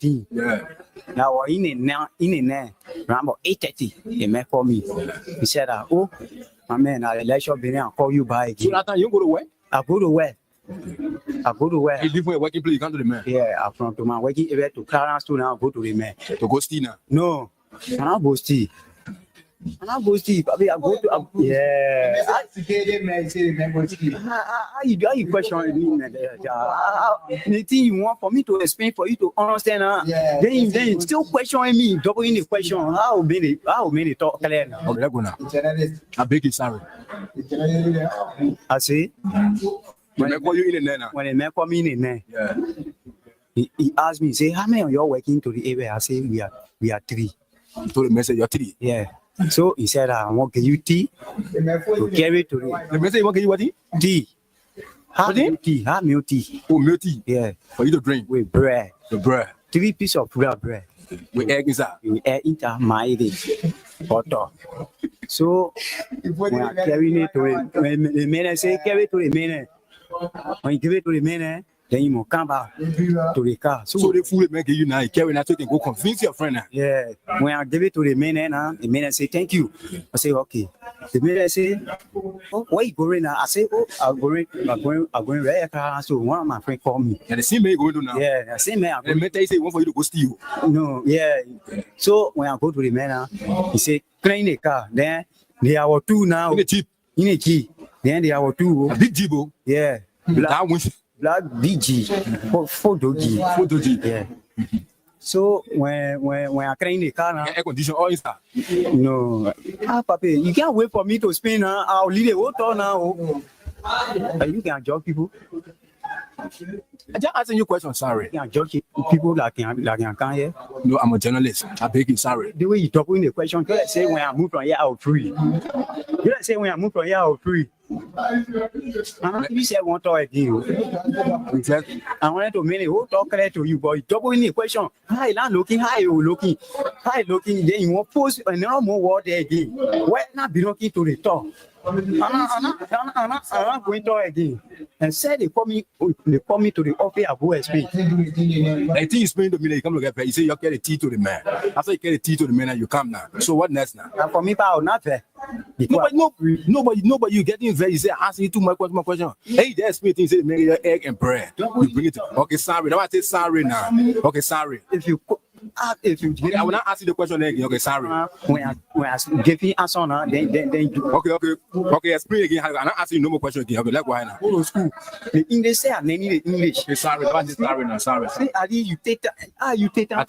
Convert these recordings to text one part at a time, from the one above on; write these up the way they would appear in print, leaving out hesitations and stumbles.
Yeah. Now in a around 8:30, they met for me. He said, "Oh, my man, I'll let you be and call you by So again." that time you go to work? I go to where? I go to where? You leave from your working place, you come to the man. Yeah, I'm from to my working area to Clarence to now go to the man. To go steal now. No, I'm not go steal. I'm not go steal. I mean, I go to yeah. How you question me, man? Anything you want for me to explain for you to understand? Then you still questioning me, doubling the question. How many talk clear now? Okay, let's go now. I beg you, sorry. I say. When they call you in there now. When they make for me in there, Yeah. he asked me, say, how many of you are working to the area? I say, we are 3. You told the man, say, you're 3. Yeah. So he said, I want to give you tea to carry to The man say, you want to give you what? tea. Have milk tea. Have milk tea. Oh, milk tea? Yeah. For you to drink? With bread. The bread? 3 pieces of bread. With egg inside? With egg inside my butter. So when I carry it to the man, say, carry it to the man. When you give it to the man, then you must come back to the car. So the food make you now, you carry that so you can go convince your friend now. Yeah. When I give it to the man, the man say, thank you. I say, okay. The man say, oh, where you going now? I say, oh, I'm going right car. So one of my friends called me. And the same man you going to now? Yeah, the same man. And the man tell you say, he want for you to go steal. No, yeah. So when I go to the man, he say, clean the car. Then they are 2 now. In the Jeep? In the Jeep. Then they are 2. A big Jeep? Yeah. Black BG, photo G. Yeah. So when I clean the car now, air condition all inside. No, Papi, you can't wait for me to spin now. I'll leave the water now. You can judge people. I just asking you a question, sorry. You can judge people like you can here. No, I'm a journalist. I beg you, sorry. The way you talk in the question, you say when I move from here, I'll free. You say when I move from here, I'll free. You said one talk again. I wanted to make a whole talk clear to you, but you double in the question. Hi, looking, then you want post another more word there again. Why not be looking to the top? I'm not going to again. And said they call me to the office of OSP. I think you explained to me that you come to get paid. You say you get a tea to the man. After you get a tea to the man, and you come now. So what next now? And for me, I'll not pay. Nobody, you getting very. You say asking you too much question. Hey, there's me things. Say make your egg and bread. You bring it. To, okay, sorry. Now I say sorry now. Okay, sorry. If you I will not ask you the question again. Okay, sorry. When I give you answer now, then okay. Explain again. I'm not asking you no more question again. Okay, like why now? Go to school. The English say I need the English. Okay, sorry. Sorry now. Sorry. Say Ali, you take time. You take time. I'm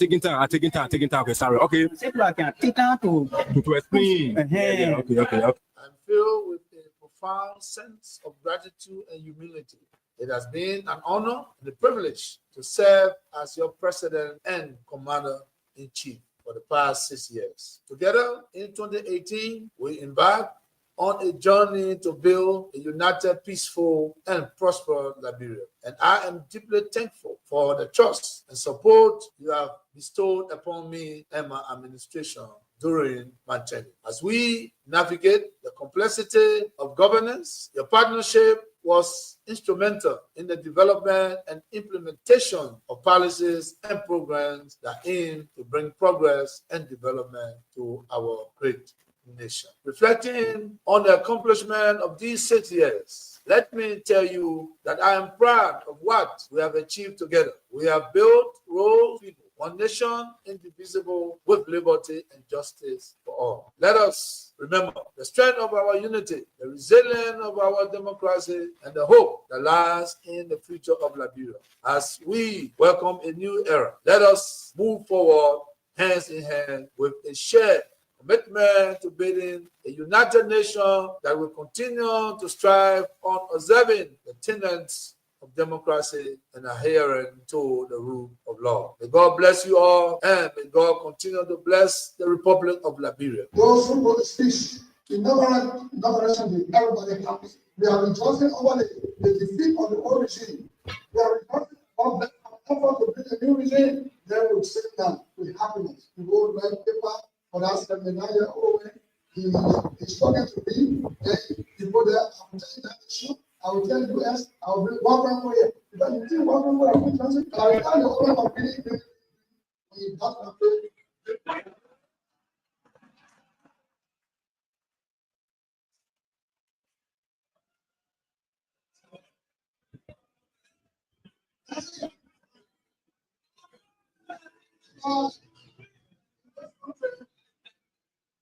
taking time. Okay, sorry. Okay. Say I can take time to explain. Yeah, okay. I'm filled with a profound sense of gratitude and humility. It has been an honor and a privilege to serve as your president and commander-in-chief for the past 6 years. Together in 2018, we embarked on a journey to build a united, peaceful, and prosperous Liberia. And I am deeply thankful for the trust and support you have bestowed upon me and my administration during my tenure. As we navigate the complexity of governance, your partnership was instrumental in the development and implementation of policies and programs that aim to bring progress and development to our great nation. Reflecting on the accomplishment of these 6 years, let me tell you that I am proud of what we have achieved together. We have built role people, one nation indivisible with liberty and justice for all. Let us remember the strength of our unity, the resilience of our democracy, and the hope that lies in the future of Liberia. As we welcome a new era, let us move forward hands in hand with a shared commitment to building a united nation that will continue to strive on observing the tenets of democracy and adhering to the rule of law. May God bless you all, and may God continue to bless the Republic of Liberia. Those who go to speech, inauguration, everybody comes. We are rejoicing over the defeat of the old regime. We are rejoicing over the effort to build a new regime. Then we'll sit down with happiness. We go write paper for that 79-year-old. He's talking to me. He go there. I'm taking that issue. I will tell you, yes, I will bring one more here. Because you think one more, I will translate. I will tell you, He does not pay.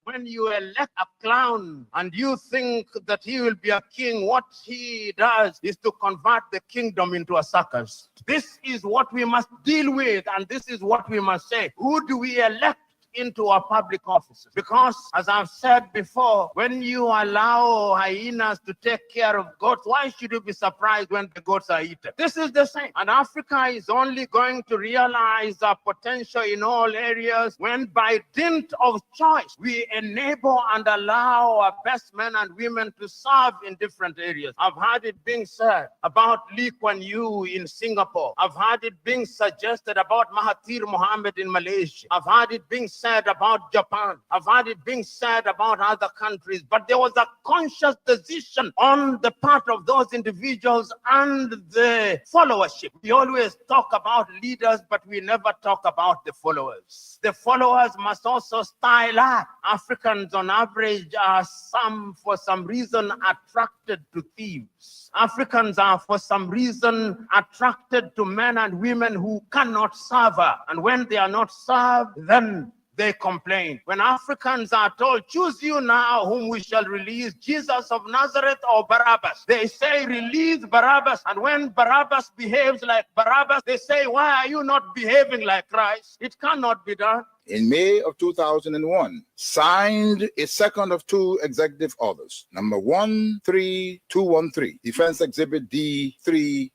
When you elect a clown and you think that he will be a king, what he does is to convert the kingdom into a circus. This is what we must deal with, and this is what we must say. Who do we elect into our public offices? Because, as I've said before, when you allow hyenas to take care of goats, why should you be surprised when the goats are eaten? This is the same. And Africa is only going to realize our potential in all areas when, by dint of choice, we enable and allow our best men and women to serve in different areas. I've heard it being said about Lee Kuan Yew in Singapore. I've heard it being suggested about Mahathir Mohamad in Malaysia. I've heard it being said about Japan. I've heard it being said about other countries, but there was a conscious decision on the part of those individuals and the followership. We always talk about leaders, but we never talk about the followers. The followers must also style up. Africans on average are for some reason attracted to thieves. Africans are for some reason attracted to men and women who cannot serve her. And when they are not served, then they complain. When Africans are told, choose you now whom we shall release, Jesus of Nazareth or Barabbas, they say, release Barabbas. And when Barabbas behaves like Barabbas, they say, why are you not behaving like Christ? It cannot be done. In May of 2001, signed a second of two executive orders, number 13213, Defense Exhibit D310,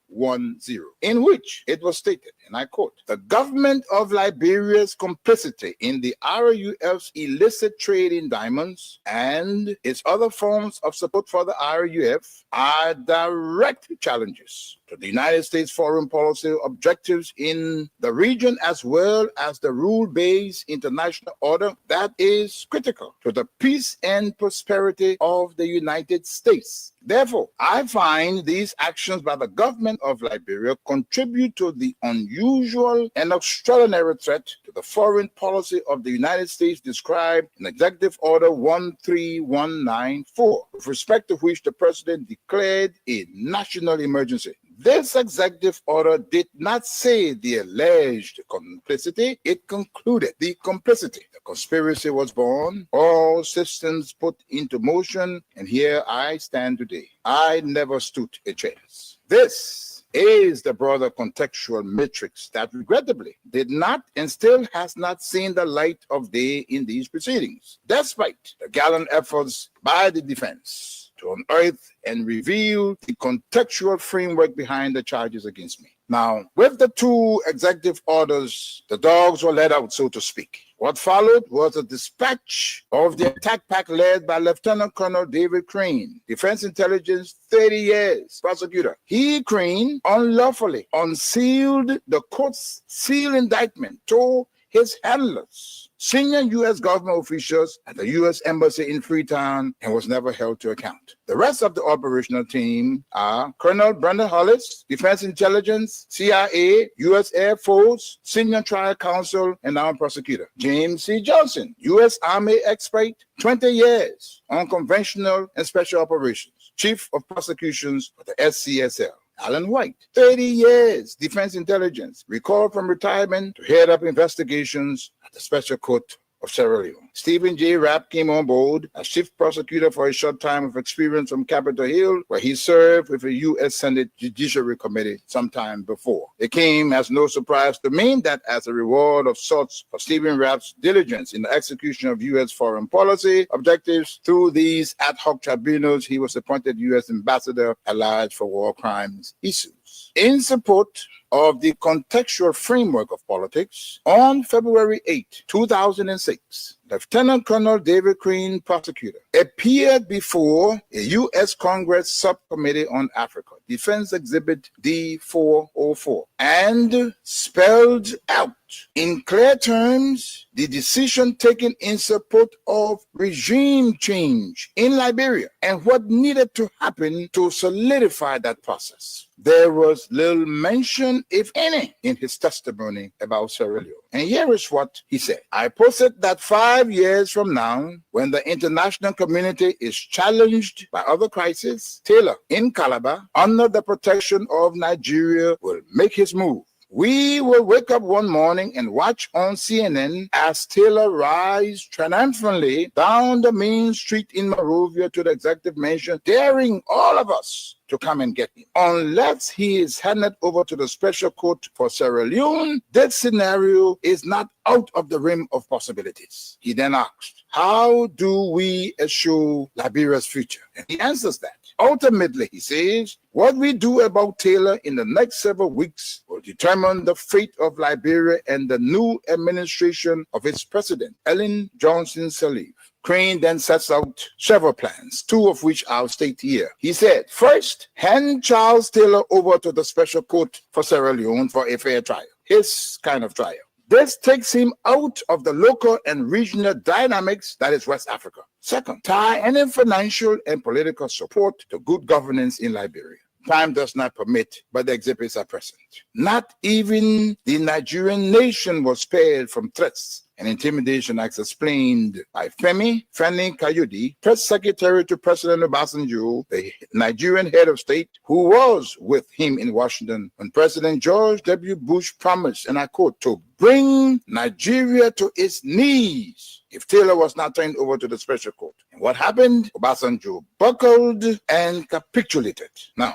in which it was stated, and I quote, the government of Liberia's complicity in the RUF's illicit trade in diamonds and its other forms of support for the RUF are direct challenges to the United States foreign policy objectives in the region, as well as the rule-based international order that is critical to the peace and prosperity of the United States. Therefore, I find these actions by the government of Liberia contribute to the unusual and extraordinary threat to the foreign policy of the United States described in Executive Order 13194, with respect to which the President declared a national emergency. This executive order did not say the alleged complicity, it concluded the complicity. The conspiracy was born, all systems put into motion, and here I stand today. I never stood a chance. This is the broader contextual matrix that regrettably did not and still has not seen the light of day in these proceedings, despite the gallant efforts by the defense to unearth and reveal the contextual framework behind the charges against me. Now, with the two executive orders, the dogs were let out, so to speak. What followed was a dispatch of the attack pack led by Lieutenant Colonel David Crane, Defense Intelligence, 30 years, prosecutor. He, Crane, unlawfully unsealed the court's sealed indictment to his handlers, senior U.S. government officials at the U.S. Embassy in Freetown, and was never held to account. The rest of the operational team are Colonel Brenda Hollis, Defense Intelligence, CIA, U.S. Air Force, Senior Trial Counsel, and now prosecutor. James C. Johnson, U.S. Army expert, 20 years on conventional and special operations, Chief of Prosecutions for the SCSL. Alan White, 30 years, Defense Intelligence, recalled from retirement to head up investigations at the Special Court of Sierra Leone. Stephen J. Rapp came on board as chief prosecutor for a short time of experience from Capitol Hill, where he served with the U.S. Senate Judiciary Committee sometime before. It came as no surprise to me that as a reward of sorts for Stephen Rapp's diligence in the execution of U.S. foreign policy objectives through these ad hoc tribunals, he was appointed U.S. Ambassador at Large for War Crimes issues. In support of the contextual framework of politics, on February 8, 2006, Lieutenant Colonel David Crane, prosecutor, appeared before a U.S. Congress Subcommittee on Africa, Defense Exhibit D404, and spelled out in clear terms the decision taken in support of regime change in Liberia and what needed to happen to solidify that process. There was little mention, if any, in his testimony about Sierra Leone. And here is what he said. I posted that 5 years from now, when the international community is challenged by other crises, Taylor in Calabar, under the protection of Nigeria, will make his move. We will wake up one morning and watch on CNN as Taylor rides triumphantly down the main street in Monrovia to the executive mansion, daring all of us to come and get him. Unless he is handed over to the special court for Sierra Leone, that scenario is not out of the realm of possibilities. He then asked, how do we assure Liberia's future? And he answers that. Ultimately, he says, what we do about Taylor in the next several weeks will determine the fate of Liberia and the new administration of its president, Ellen Johnson Sirleaf. Crane then sets out several plans, two of which I'll state here. He said, first, hand Charles Taylor over to the special court for Sierra Leone for a fair trial, his kind of trial. This takes him out of the local and regional dynamics that is West Africa. Second, tie any financial and political support to good governance in Liberia. Time does not permit, but the exhibits are present. Not even the Nigerian nation was spared from threats and intimidation, as explained by Femi Kayode, press secretary to President Obasanjo, the Nigerian head of state, who was with him in Washington when President George W. Bush promised, and I quote, to bring Nigeria to its knees if Taylor was not turned over to the special court. And what happened? Obasanjo buckled and capitulated. Now,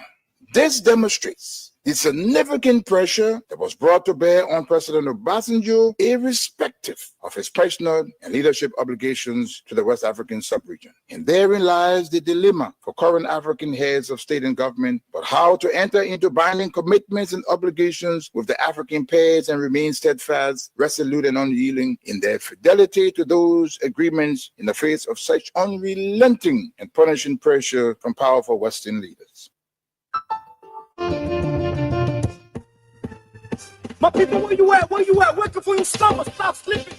this demonstrates the significant pressure that was brought to bear on President Obasanjo, irrespective of his personal and leadership obligations to the West African sub-region. And therein lies the dilemma for current African heads of state and government, but how to enter into binding commitments and obligations with the African pairs and remain steadfast, resolute, and unyielding in their fidelity to those agreements in the face of such unrelenting and punishing pressure from powerful Western leaders. My people, where you at? Where you at? Working for your stomach. Stop sleeping.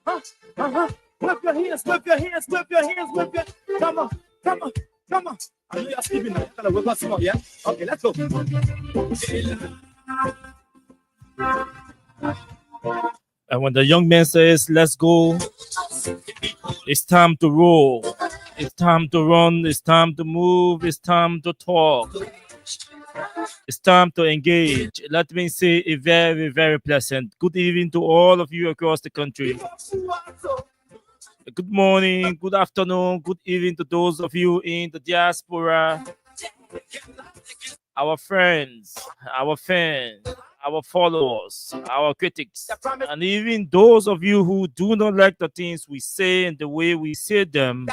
Whip your hands, whip your hands, whip your hands, whip your. Come on, come on, come on. I know you're sleeping now. Gotta wake up some more, yeah? Okay, let's go. And when the young man says, let's go, it's time to roll. It's time to run. It's time to move. It's time to talk. It's time to engage. Let me say a very, very pleasant good evening to all of you across the country. Good morning, good afternoon, good evening to those of you in the diaspora, our friends, our fans, our followers, our critics, and even those of you who do not like the things we say and the way we say them.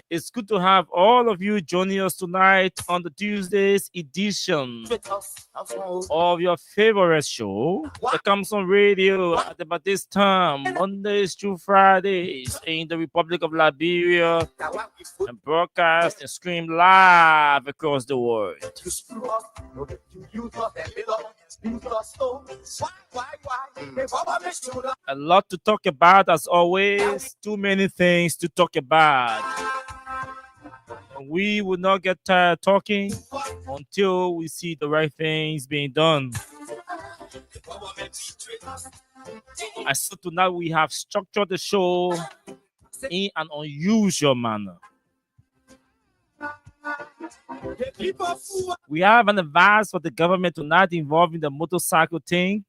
It's good to have all of you joining us tonight on the Tuesday's edition of your favorite show that comes on radio at about this time, Mondays through Fridays in the Republic of Liberia, and broadcast and streamed live across the world. A lot to talk about, as always. Too many things to talk about. We will not get tired talking until we see the right things being done. I saw tonight we have structured the show in an unusual manner. We have an advice for the government to not involve in the motorcycle thing.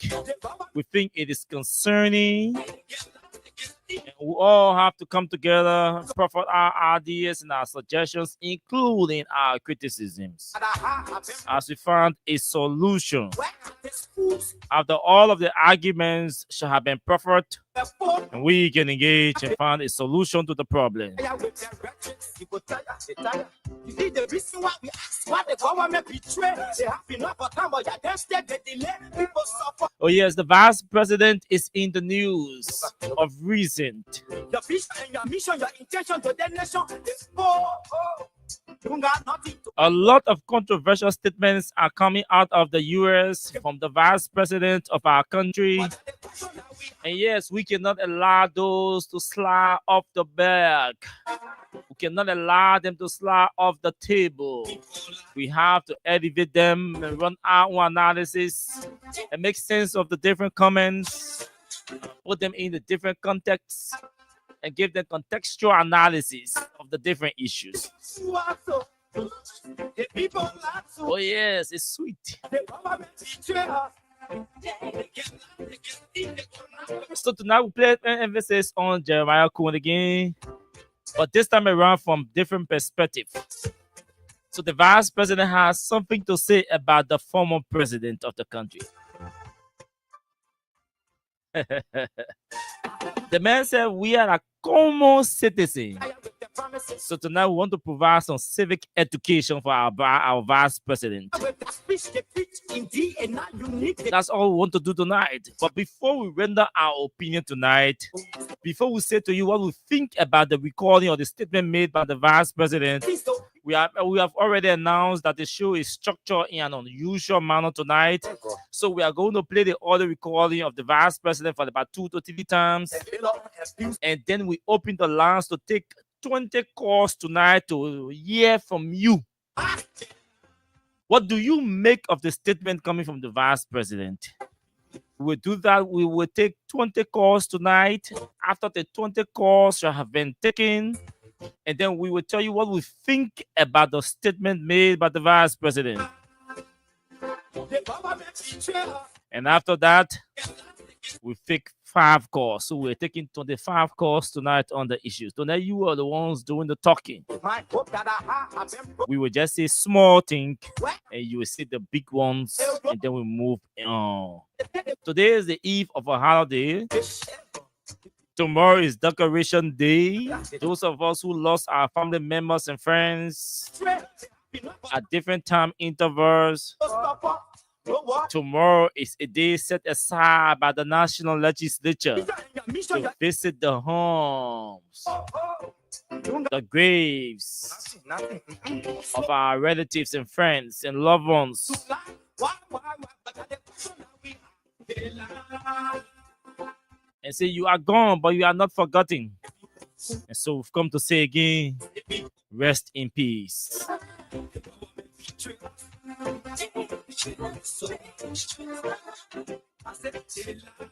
We think it is concerning. And we all have to come together, proffer our ideas and our suggestions, including our criticisms, as we found a solution. After all of the arguments shall have been proffered, and we can engage and find a solution to the problem. Oh yes, the vice president is in the news of recent. Your vision and your mission, your intention to the nation is for A lot of controversial statements are coming out of the US from the vice president of our country. And yes, we cannot allow those to slide off the bag. We cannot allow them to slide off the table. We have to elevate them and run our own analysis and make sense of the different comments, put them in the different contexts, and give them contextual analysis of the different issues. Oh yes, it's sweet. So tonight we play an emphasis on Jeremiah Cohen again, but this time around from different perspective. So the vice president has something to say about the former president of the country. The man said we are a common citizen. So tonight we want to provide some civic education for our vice president. That's all we want to do tonight. But before we render our opinion tonight, before we say to you what we think about the recording or the statement made by the vice president, we have already announced that the show is structured in an unusual manner tonight. So we are going to play the audio recording of the vice president for about 2 to 3 times. And then we open the lines to take 20 calls tonight to hear from you. What do you make of the statement coming from the vice president? We will do that. We will take 20 calls tonight. After the 20 calls have been taken, and then we will tell you what we think about the statement made by the vice president. And after that, we take 5 calls. So we're taking 25 calls tonight on the issues. Tonight, you are the ones doing the talking. We will just say small thing, and you will see the big ones, and then we move on. Today is the eve of a holiday. Tomorrow is Decoration Day. Those of us who lost our family members and friends at different time intervals. Tomorrow is a day set aside by the National Legislature to visit the homes, the graves of our relatives and friends and loved ones. And say you are gone, but you are not forgotten. And so we've come to say again, rest in peace.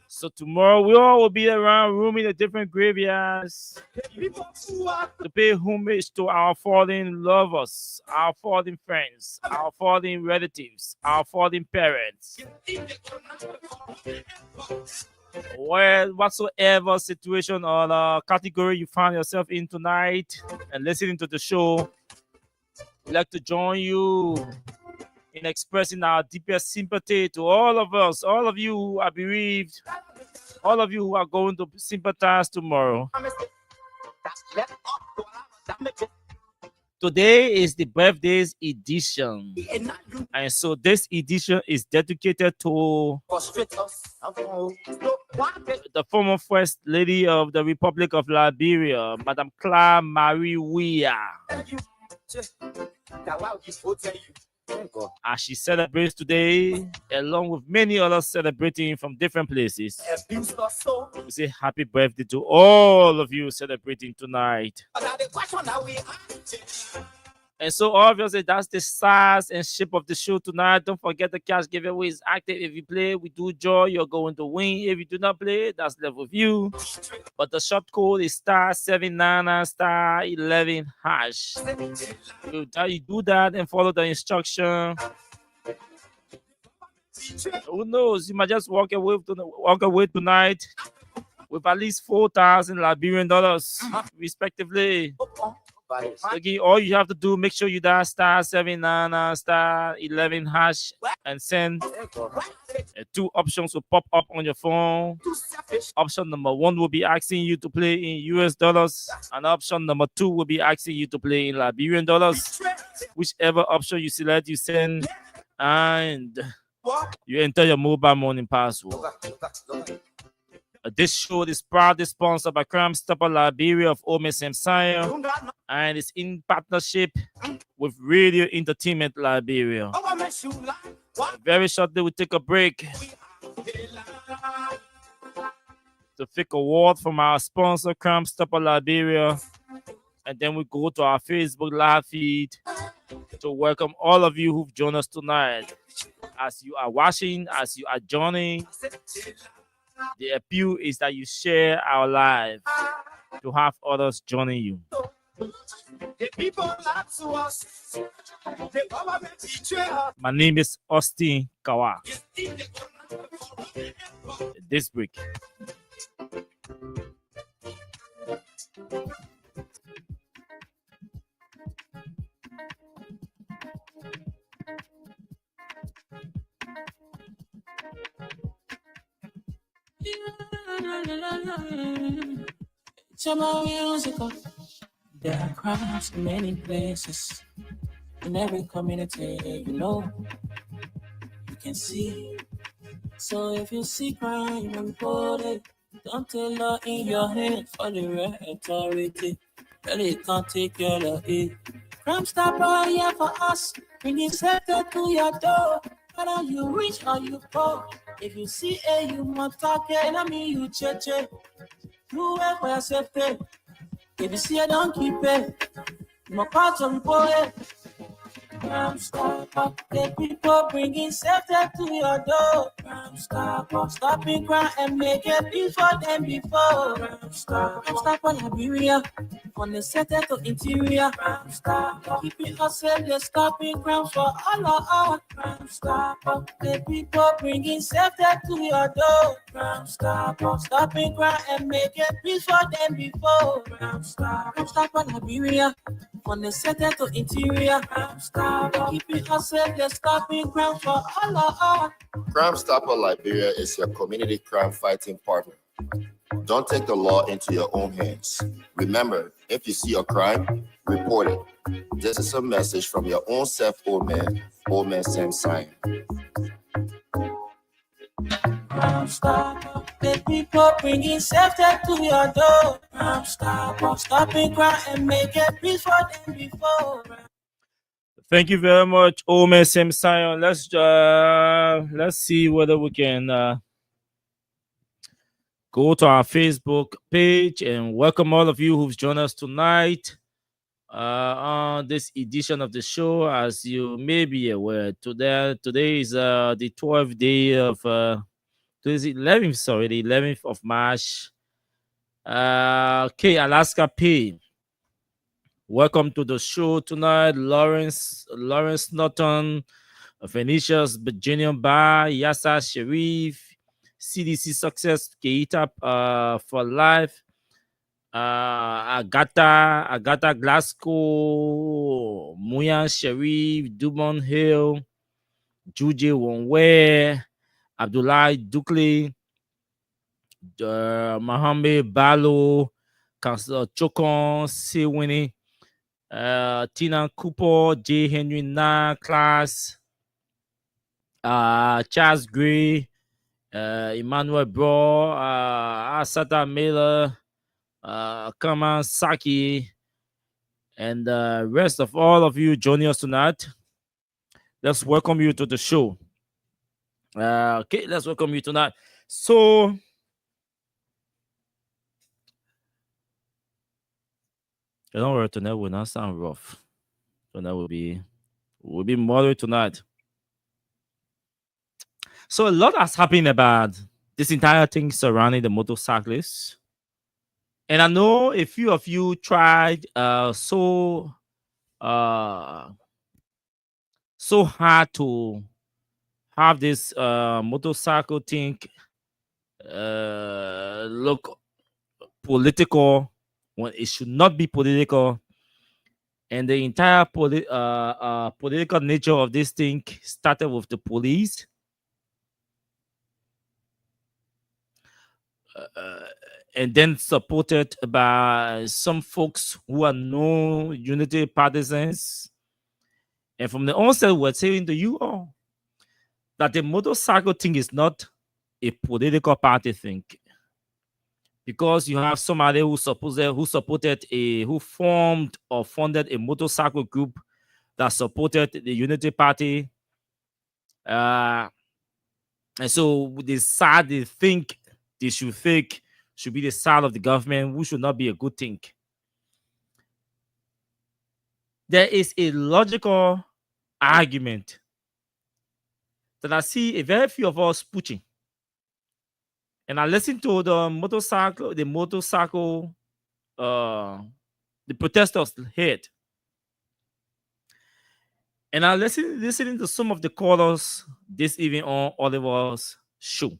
So tomorrow we all will be around roaming the different graveyards to pay homage to our fallen lovers, our fallen friends, our fallen relatives, our fallen parents. Well, whatsoever situation or category you find yourself in tonight and listening to the show, we'd like to join you in expressing our deepest sympathy to all of us, all of you who are bereaved, all of you who are going to sympathize tomorrow. Today is the birthdays edition, and so this edition is dedicated to the former First Lady of the Republic of Liberia, Madam Claire Marie Weah, as she celebrates today, along with many others celebrating from different places. We say happy birthday to all of you celebrating tonight. And so obviously that's the size and shape of the show tonight. Don't forget the cash giveaway is active. If you play, we do joy, you're going to win. If you do not play, that's left with you. But the short code is *799*11#. You do that and follow the instruction. Who knows? You might just walk away tonight with at least 4,000 Liberian dollars, respectively. Okay, all you have to do, make sure you dial *799*11# and send. 2 options will pop up on your phone. Option number 1 will be asking you to play in US dollars, and option number 2 will be asking you to play in Liberian dollars. Whichever option you select, you send, and you enter your mobile money password. This show is proudly sponsored by Crime Stopper Liberia of Ome Samsaya and is in partnership with Radio Entertainment Liberia. Very shortly, we take a break to pick a word from our sponsor, Crime Stopper Liberia, and then we go to our Facebook live feed to welcome all of you who've joined us tonight. As you are watching, as you are joining, the appeal is that you share our live to have others joining you. My name is Austin Kawa. This break. There are crimes in many places, in every community, you know, you can see. So if you see crime, report it. Don't take law in your hand for the right authority. Really can't take care of it. Crime Stopper here for us, bringing safety to your door. Whether you rich or you poor, if you see a you must talk it, and I mean you check. You work for your safety. If you see I don't keep it, my parts of report. Crime Stopper, the people bringing safety to your door. Crime Stopper, stopping crime and make it peace for them before. Crime Stopper Liberia, from the center to interior. Crime Stopper, keeping us safe, they're stopping crime for all of us. Crime Stopper, the people bringing safety to your door. Crime Stopper, stopping crime and make it peace for them before. Crime Stopper Liberia, from the center to interior. Crime Stopper, keeping us safe, they're stopping crime for all of us. Crime Stopper Liberia is your community crime fighting partner. Don't take the law into your own hands. Remember, if you see a crime, report it. This is a message from your own self, Ome Sam Sign. Crime Stopper, the people bringing safety to your door. Crime Stopper, stopping crime and make it peace for them before. Thank you very much, Ome Samsaya. Let's see whether we can go to our Facebook page and welcome all of you who've joined us tonight on this edition of the show. As you may be aware, today is the 12th day of today's the 11th of March. Alaska P. Welcome to the show tonight, Lawrence Norton, Phoenicia's Virginia Bar, Yassa Sharif, CDC Success, Keita for Life, Agatha Glasgow, Muyan Sharif, Dumont Hill, Juje Wonwe, Abdullah Dukli, Mohammed Balo, Chokon Sewini, Tina Cooper, J. Henry Na Class, Charles Gray, Emmanuel Bro, Asata Miller, Kaman Saki, and the rest of all of you joining us tonight. Let's welcome you to the show. Let's welcome you tonight. So, don't worry, tonight will not sound rough. Tonight will be moderate tonight. So a lot has happened about this entire thing surrounding the motorcyclists. And I know a few of you tried so hard to have this motorcycle thing look political when it should not be political. And the entire political nature of this thing started with the police. And then supported by some folks who are no unity partisans. And from the onset, we're saying to you all that the motorcycle thing is not a political party thing. because you have somebody who formed or funded a motorcycle group that supported the Unity Party. And so the side they think they should think should be the side of the government, which should not be a good thing. There is a logical argument that I see a very few of us pushing. And I listened to the protesters head. And I listening to some of the callers this evening on Oliver's show.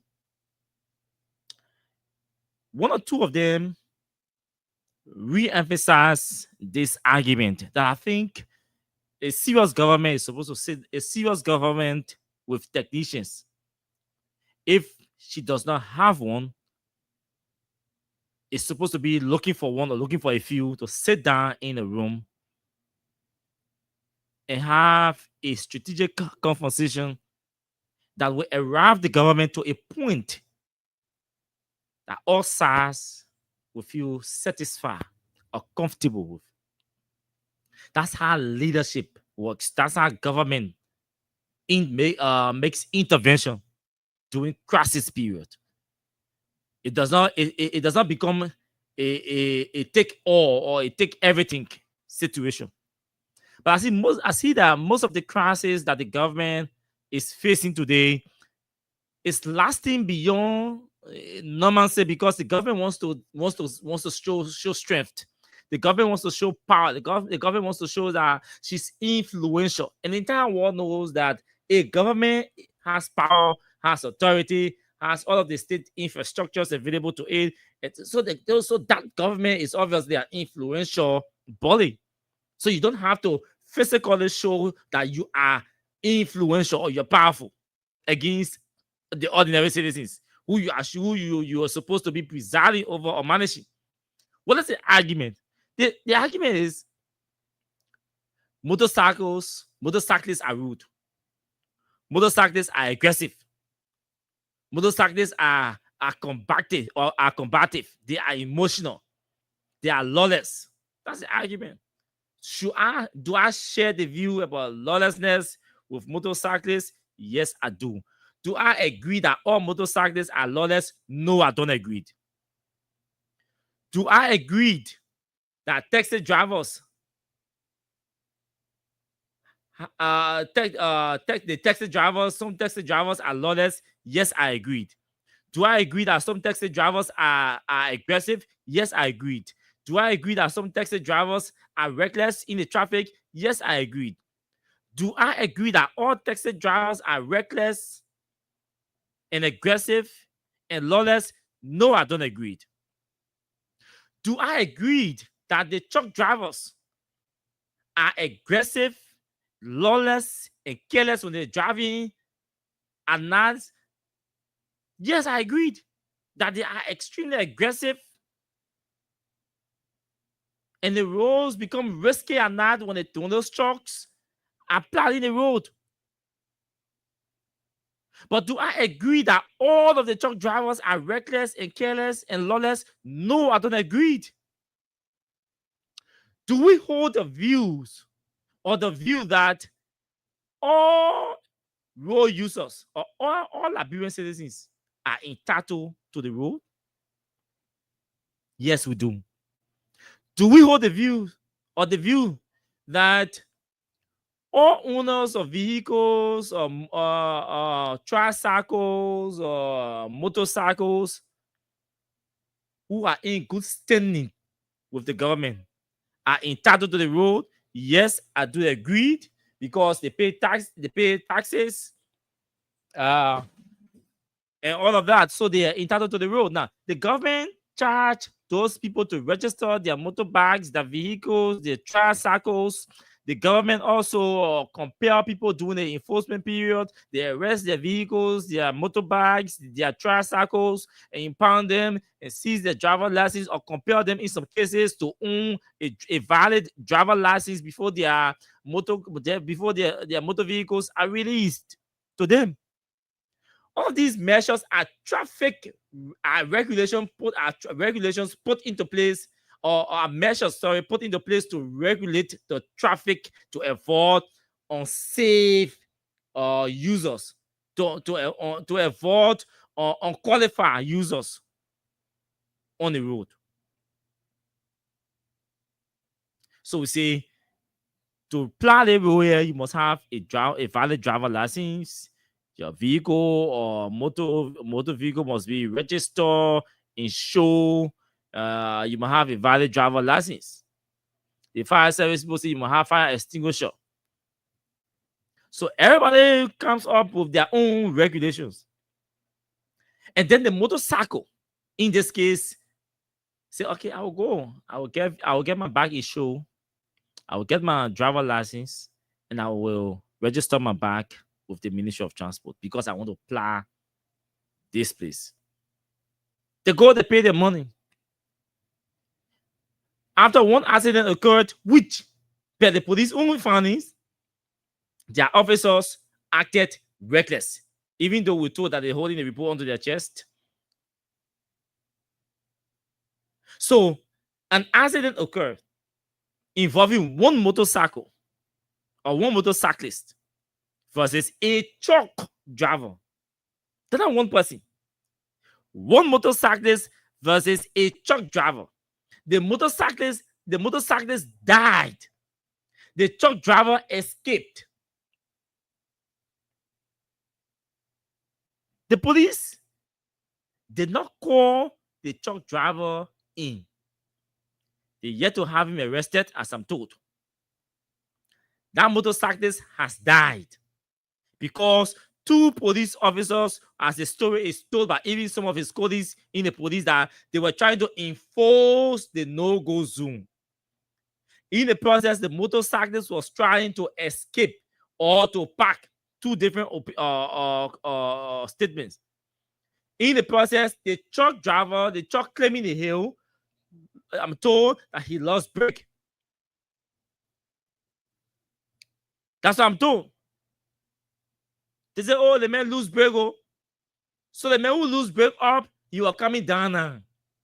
One or two of them re-emphasize this argument that I think a serious government is supposed to sit, a serious government with technicians. If she does not have one, it's supposed to be looking for one or looking for a few to sit down in a room and have a strategic conversation that will arrive the government to a point that all sides will feel satisfied or comfortable with. That's how leadership works. That's how government makes intervention during crisis period. It does not become a take all or a take everything situation. But I see that most of the crises that the government is facing today is lasting beyond normalcy because the government wants to show strength. The government wants to show power. The government wants to show that she's influential. And the entire world knows that a government has power, has authority, has all of the state infrastructures available to it. So that government is obviously an influential body. So you don't have to physically show that you are influential or you're powerful against the ordinary citizens who you are supposed to be presiding over or managing. What is the argument? The argument is motorcyclists are rude. Motorcyclists are aggressive. Motorcyclists are combative. They are emotional. They are lawless. That's the argument. Do I share the view about lawlessness with motorcyclists? Yes, I do. Do I agree that all motorcyclists are lawless? No, I don't agree. Do I agree that taxi drivers some taxi drivers are lawless? Yes, I agreed. Do I agree that some taxi drivers are aggressive? Yes, I agreed. Do I agree that some taxi drivers are reckless in the traffic? Yes, I agreed. Do I agree that all taxi drivers are reckless and aggressive and lawless? No, I don't agree. Do I agree that the truck drivers are aggressive, lawless, and careless when they're driving at night? Yes, I agreed that they are extremely aggressive and the roads become risky at night when those trucks are plowing the road. But do I agree that all of the truck drivers are reckless and careless and lawless? No, I don't agree. Do we hold the views or the view that all road users or all Liberian citizens are entitled to the road? Yes, we do. Do we hold the view or the view that all owners of vehicles or tricycles or motorcycles who are in good standing with the government are entitled to the road? Yes, I do agree because they pay taxes, and all of that, so they are entitled to the road. Now, the government charge those people to register their motorbikes, their vehicles, their tricycles. The government also compel people during the enforcement period. They arrest their vehicles, their motorbikes, their tricycles, and impound them and seize their driver license or compel them in some cases to own a valid driver license before their motor vehicles are released to them. All of these measures are traffic regulations put into place, or measures, put into place to regulate the traffic to avoid unsafe users, to avoid unqualified users on the road. So we say, to plow the road here, you must have a valid driver license. Your vehicle or motor vehicle must be registered, insured. You must have a valid driver license. The fire service people say you must have fire extinguisher. So everybody comes up with their own regulations. And then the motorcycle, in this case, say, okay, I will go. I will get my bike insured. I will get my driver license, and I will register my bike with the Ministry of Transport because I want to plow this place. They go, they pay their money. After one accident occurred, which per the police only findings, their officers acted reckless, even though we're told that they're holding a report onto their chest. So an accident occurred involving one motorcycle or one motorcyclist versus a truck driver. That's not one person. One motorcyclist versus a truck driver. The motorcyclist died. The truck driver escaped. The police did not call the truck driver in. They yet to have him arrested, as I'm told. That motorcyclist has died because two police officers, as the story is told by even some of his colleagues in the police, that they were trying to enforce the no-go zone. In the process, the motorcyclist was trying to escape or to park. Two different statements. In the process, the truck driver, the truck claiming the hill, I'm told that he lost brake. That's what I'm told. They say, oh, the man lose brake. Oh. So the man who lose brake up, he was coming down now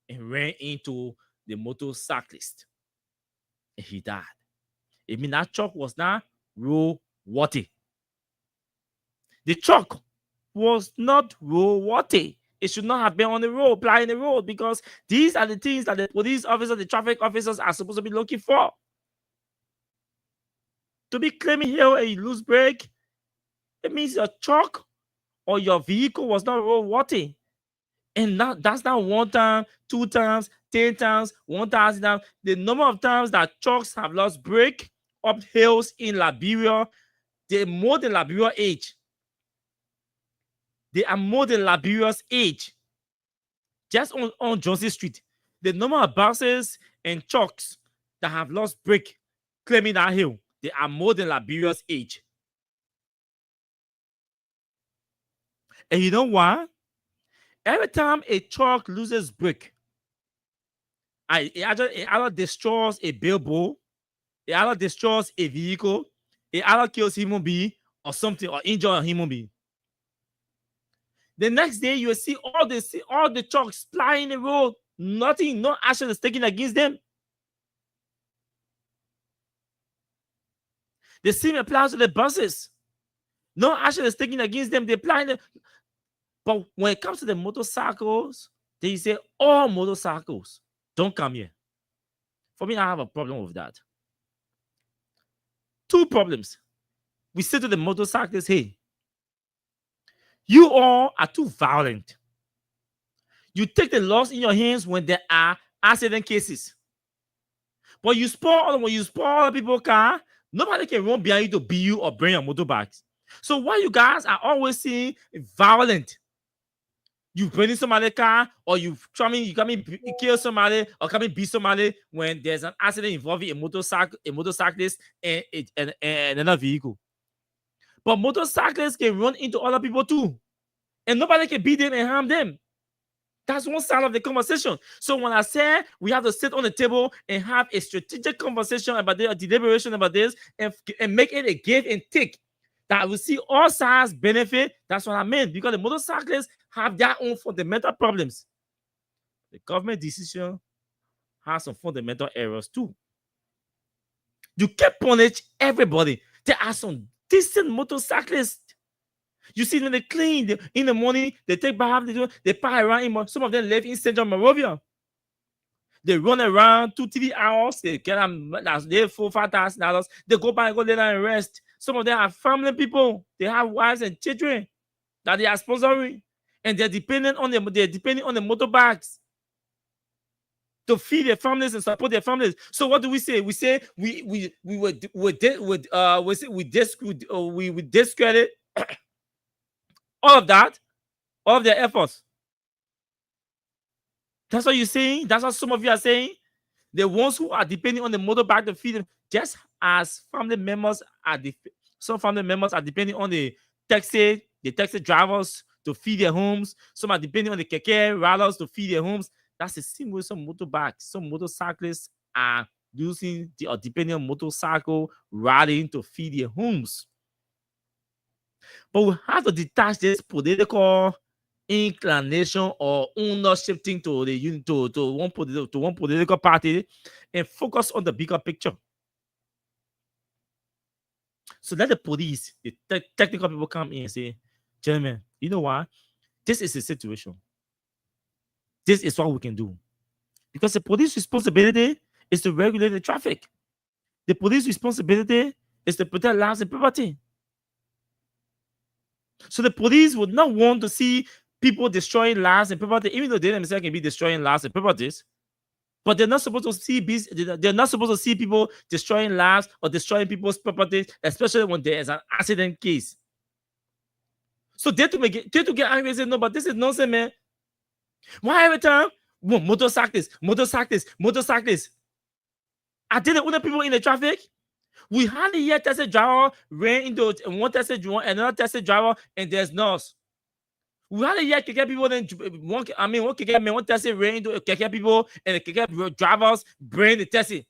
and ran into the motorcyclist. And he died. It means that truck was not roadworthy. The truck was not roadworthy. It should not have been on the road, plying the road, because these are the things that the police officers, the traffic officers are supposed to be looking for. To be claiming here a loose brake, it means your truck or your vehicle was not roadworthy. And that's not 1 time, 2 times, 10 times, 1,000 times. The number of times that trucks have lost brake up hills in Liberia, they're more than Liberia age. They are more than Liberia's age. Just on Johnson Street, the number of buses and trucks that have lost brake claiming that hill, they are more than Liberia's age. And you know why? Every time a truck loses brake, it either destroys a billboard, it either destroys a vehicle, it either kills a human being or something, or injures a human being. The next day, you will see all the trucks flying the road. Nothing, no action is taken against them. The same applies to the buses. No action is taken against them. They're flying them. But when it comes to the motorcycles, they say all motorcycles don't come here. For me, I have a problem with that. 2 problems. We say to the motorcyclists, hey, you all are too violent. You take the laws in your hands when there are accident cases. But you when you spoil people's car, nobody can run behind you to beat you or bring your motorbikes. So why you guys are always seeing violent? You bring somebody's car, or you come in kill somebody, or come in beat somebody when there's an accident involving a motorcyclist and another vehicle. But motorcyclists can run into other people too. And nobody can beat them and harm them. That's one side of the conversation. So when I say we have to sit on the table and have a strategic conversation about this, a deliberation about this, and make it a give and take, that we see all sides benefit, that's what I mean. Because the motorcyclists have their own fundamental problems. The government decision has some fundamental errors too. You can't punish everybody. There are some decent motorcyclists. You see when they clean in the morning, they take bath, they park around. Some of them live in Central Monrovia. They run around 2-3 hours. They get them $4,000-$5,000. They go back and go lay down and rest. Some of them are family people. They have wives and children that they are sponsoring, and they're dependent on them. They're depending on the motorbikes to feed their families and support their families. So what do we say? We say we discredit all of that, all of their efforts. That's what you're saying. That's what some of you are saying. The ones who are depending on the motorbike to feed them, just as family members are, some family members are depending on the taxi drivers to feed their homes. Some are depending on the keke riders to feed their homes. That's the same way some motorbikes, some motorcyclists are using or depending on motorcycle riding to feed their homes. But we have to detach this political inclination or ownership thing to one political party and focus on the bigger picture. So let the police, the technical people come in and say, gentlemen, you know what? This is the situation. This is what we can do. Because the police responsibility is to regulate the traffic. The police responsibility is to protect lives and property. So the police would not want to see people destroying lives and property, even though they themselves can be destroying lives and properties. But they're not supposed to see people destroying lives or destroying people's property, especially when there is an accident case. So they to get angry and say, no, but this is nonsense, man. Why every time motorcyclists? Are they the only people in the traffic? We hardly hear taxi driver ran into one taxi driver, another taxi driver, and there's nurse. We hardly hear keke people one keke man, one taxi ran into keke people, and the keke drivers bring the taxi.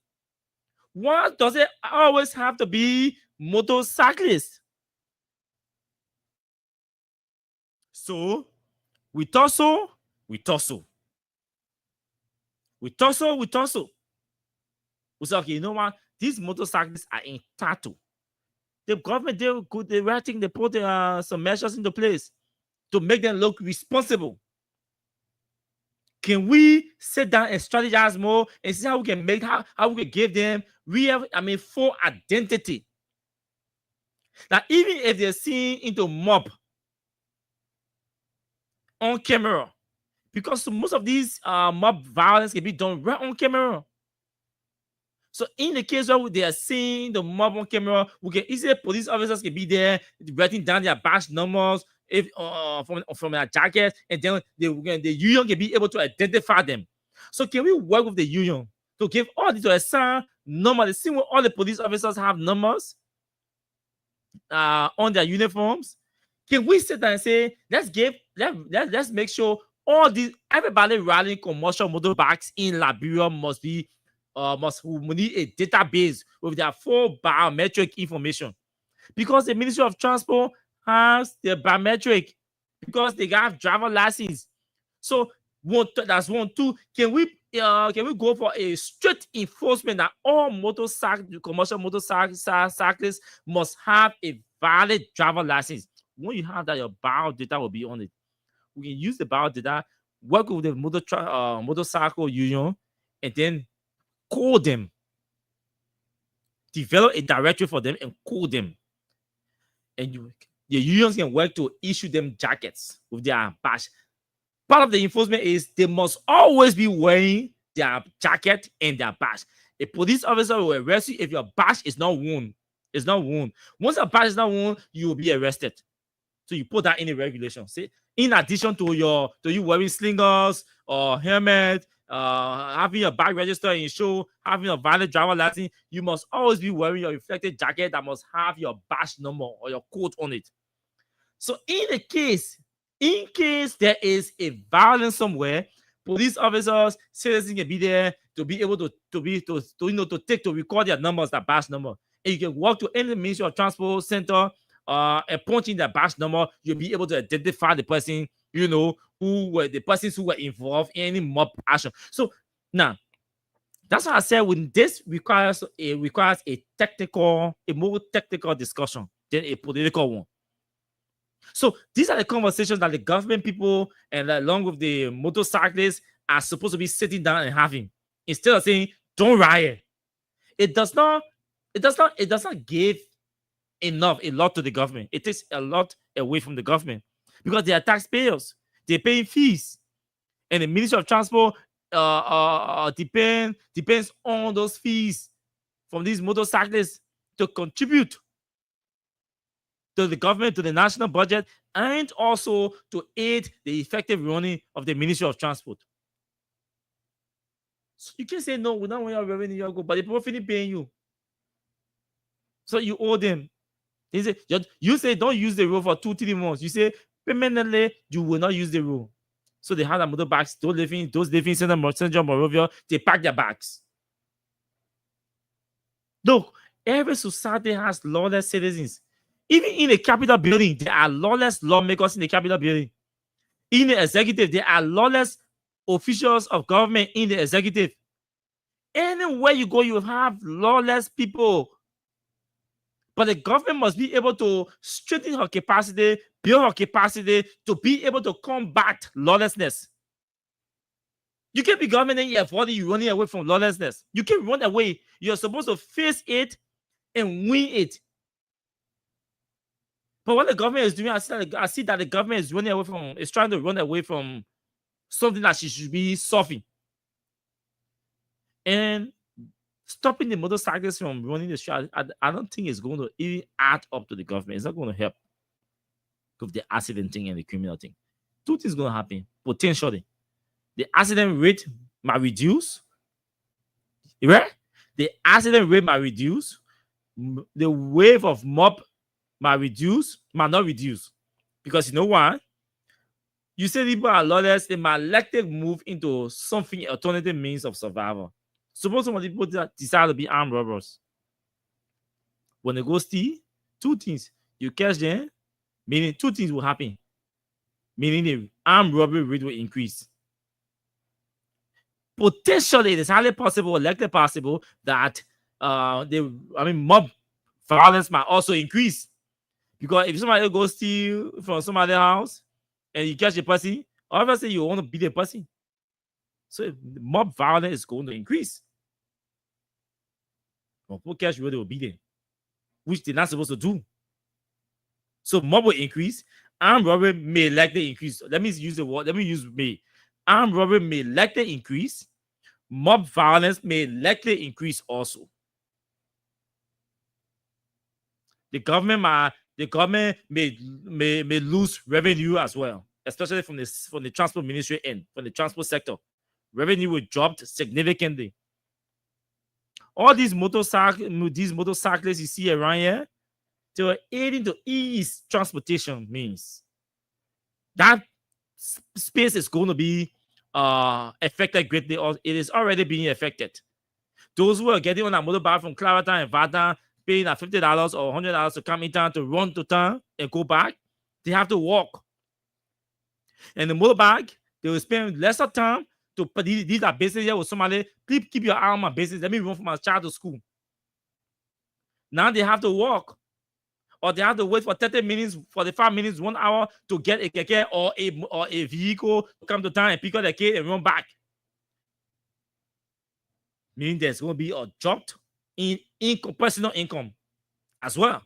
Why does it always have to be motorcyclists? So we tussle. We say, okay, you know what? These motorcyclists are entitled. The government, they put some measures into place to make them look responsible. Can we sit down and strategize more and see how we can how we can give them full identity? Now, even if they're seen into mob on camera, because most of these mob violence can be done right on camera. So in the case where they are seeing the mob on camera, we can easily, police officers can be there writing down their badge numbers from their jackets, and then the union can be able to identify them. So can we work with the union to give all these to assign number? The same way all the police officers have numbers on their uniforms. Can we sit down and say, let's make sure everybody riding commercial motorbikes in Liberia must need a database with their full biometric information, because the Ministry of Transport has the biometric, because they have driver license. So that's one. Two, can we go for a strict enforcement that all commercial motorcyclists must have a valid driver license? When you have that, your bio data will be on it. We can use the bio data, work with the motorcycle union, and then call them, develop a directory for them and call them. And the unions can work to issue them jackets with their badge. Part of the enforcement is they must always be wearing their jacket and their badge. A police officer will arrest you if your badge is not worn. It's not worn. Once a badge is not worn, you will be arrested. So you put that in the regulation. See, in addition to you wearing slingers or helmet, having your bag register and show, having a valid driver license, you must always be wearing your reflective jacket that must have your badge number or your code on it. So in case there is a violence somewhere, police officers, citizens can be there to be able to record their numbers, that badge number. And you can walk to any Ministry of Transport center and punch in that badge number. You'll be able to identify the person who were the persons who were involved in any mob action. So now, that's why I said when this requires a more technical discussion than a political one. So these are the conversations that the government people and along with the motorcyclists are supposed to be sitting down and having, instead of saying don't riot. It does not give a lot to the government. It takes a lot away from the government because they are taxpayers. They're paying fees, and the Ministry of Transport depends on those fees from these motorcyclists to contribute to the government, to the national budget, and also to aid the effective running of the Ministry of Transport. So you can say, no, we don't want your revenue, but the people finish paying you. So you owe them. You say don't use the road for 2-3 months. You say permanently you will not use the road. So they have the motorbikes, those living in Central Monrovia, they pack their bags. Look, every society has lawless citizens. Even in the Capitol building, there are lawless lawmakers in the Capitol building. In the executive, there are lawless officials of government in the executive. Anywhere you go, you have lawless people. But the government must be able to strengthen her capacity, build her capacity to be able to combat lawlessness. You can't be government and you're running away from lawlessness. You can't run away. You're supposed to face it and win it. But what the government is doing, I see that the government is trying to run away from something that she should be solving. And stopping the motorcyclists from running the street, I don't think it's going to even add up to the government. It's not going to help with the accident thing and the criminal thing. Two things going to happen, potentially. The accident rate might reduce. Right? The accident rate might reduce. The wave of mob might not reduce. Because you know what? You say people are lawless, they might likely move into something alternative means of survival. Suppose some people decide to be armed robbers. When they go steal, two things. You catch them, meaning two things will happen. Meaning the armed robbery rate will increase. Potentially, it is highly possible, likely possible, that mob violence might also increase. Because if somebody goes steal from somebody's house and you catch a person, obviously you want to beat the person. So mob violence is going to increase. When people catch you, they will beat them, which they're not supposed to do. So mob will increase. Armed robbery may likely increase. Let me use the word. Let me use may. Armed robbery may likely increase. Mob violence may likely increase also. The government may lose revenue as well, especially from the transport ministry end, from the transport sector. Revenue will drop significantly. All these motorcyclists you see around here, they were aiding to ease transportation means. That space is going to be affected greatly, or it is already being affected. Those who are getting on a motorbike from Clarendon and Vada, paying at $50 or $100 to come in town to run to town and go back, they have to walk. And the motorbike, they will spend lesser time to put these are business here with somebody. Please keep your eye on my business. Let me run for my child to school. Now they have to walk, or they have to wait for 30 minutes, 45 minutes, 1 hour to get a keke or a vehicle to come to town and pick up the kid and run back. Meaning there's going to be a drop in personal income as well.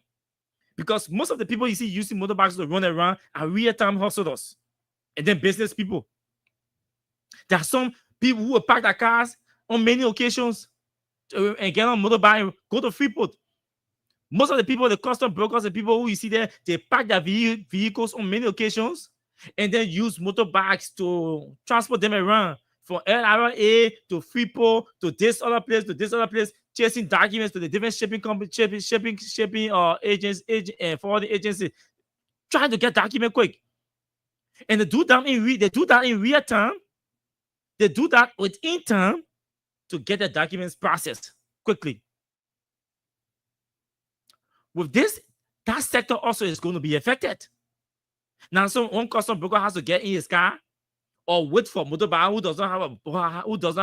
Because most of the people you see using motorbikes to run around are real-time hustlers and then business people. There are some people who will park their cars on many occasions and get on motorbike and go to Freeport. Most of the people, the custom brokers, the people who you see there, they park their vehicles on many occasions and then use motorbikes to transport them around from LRA to Freeport to this other place, chasing documents to the different shipping companies, shipping agents, and forwarding agencies, trying to get documents quick. And they do that in real time. They do that within time to get the documents processed quickly. With this, that sector also is going to be affected. Now, one custom broker has to get in his car or wait for motorbike who doesn't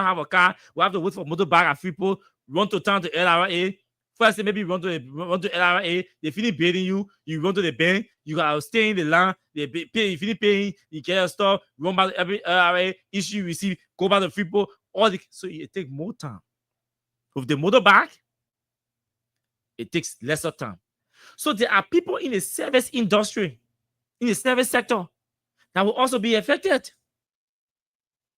have a car. We have to wait for motorbike and people run to town to LRA. First, maybe run to LRA. They finish paying you. You run to the bank. You gotta stay in the line. They pay. You finish paying. You get your stuff. Run back to every LRA. Issue receipt. Go back to people. So it takes more time. With the motorbike, it takes lesser time. So there are people in the service industry, in the service sector, that will also be affected.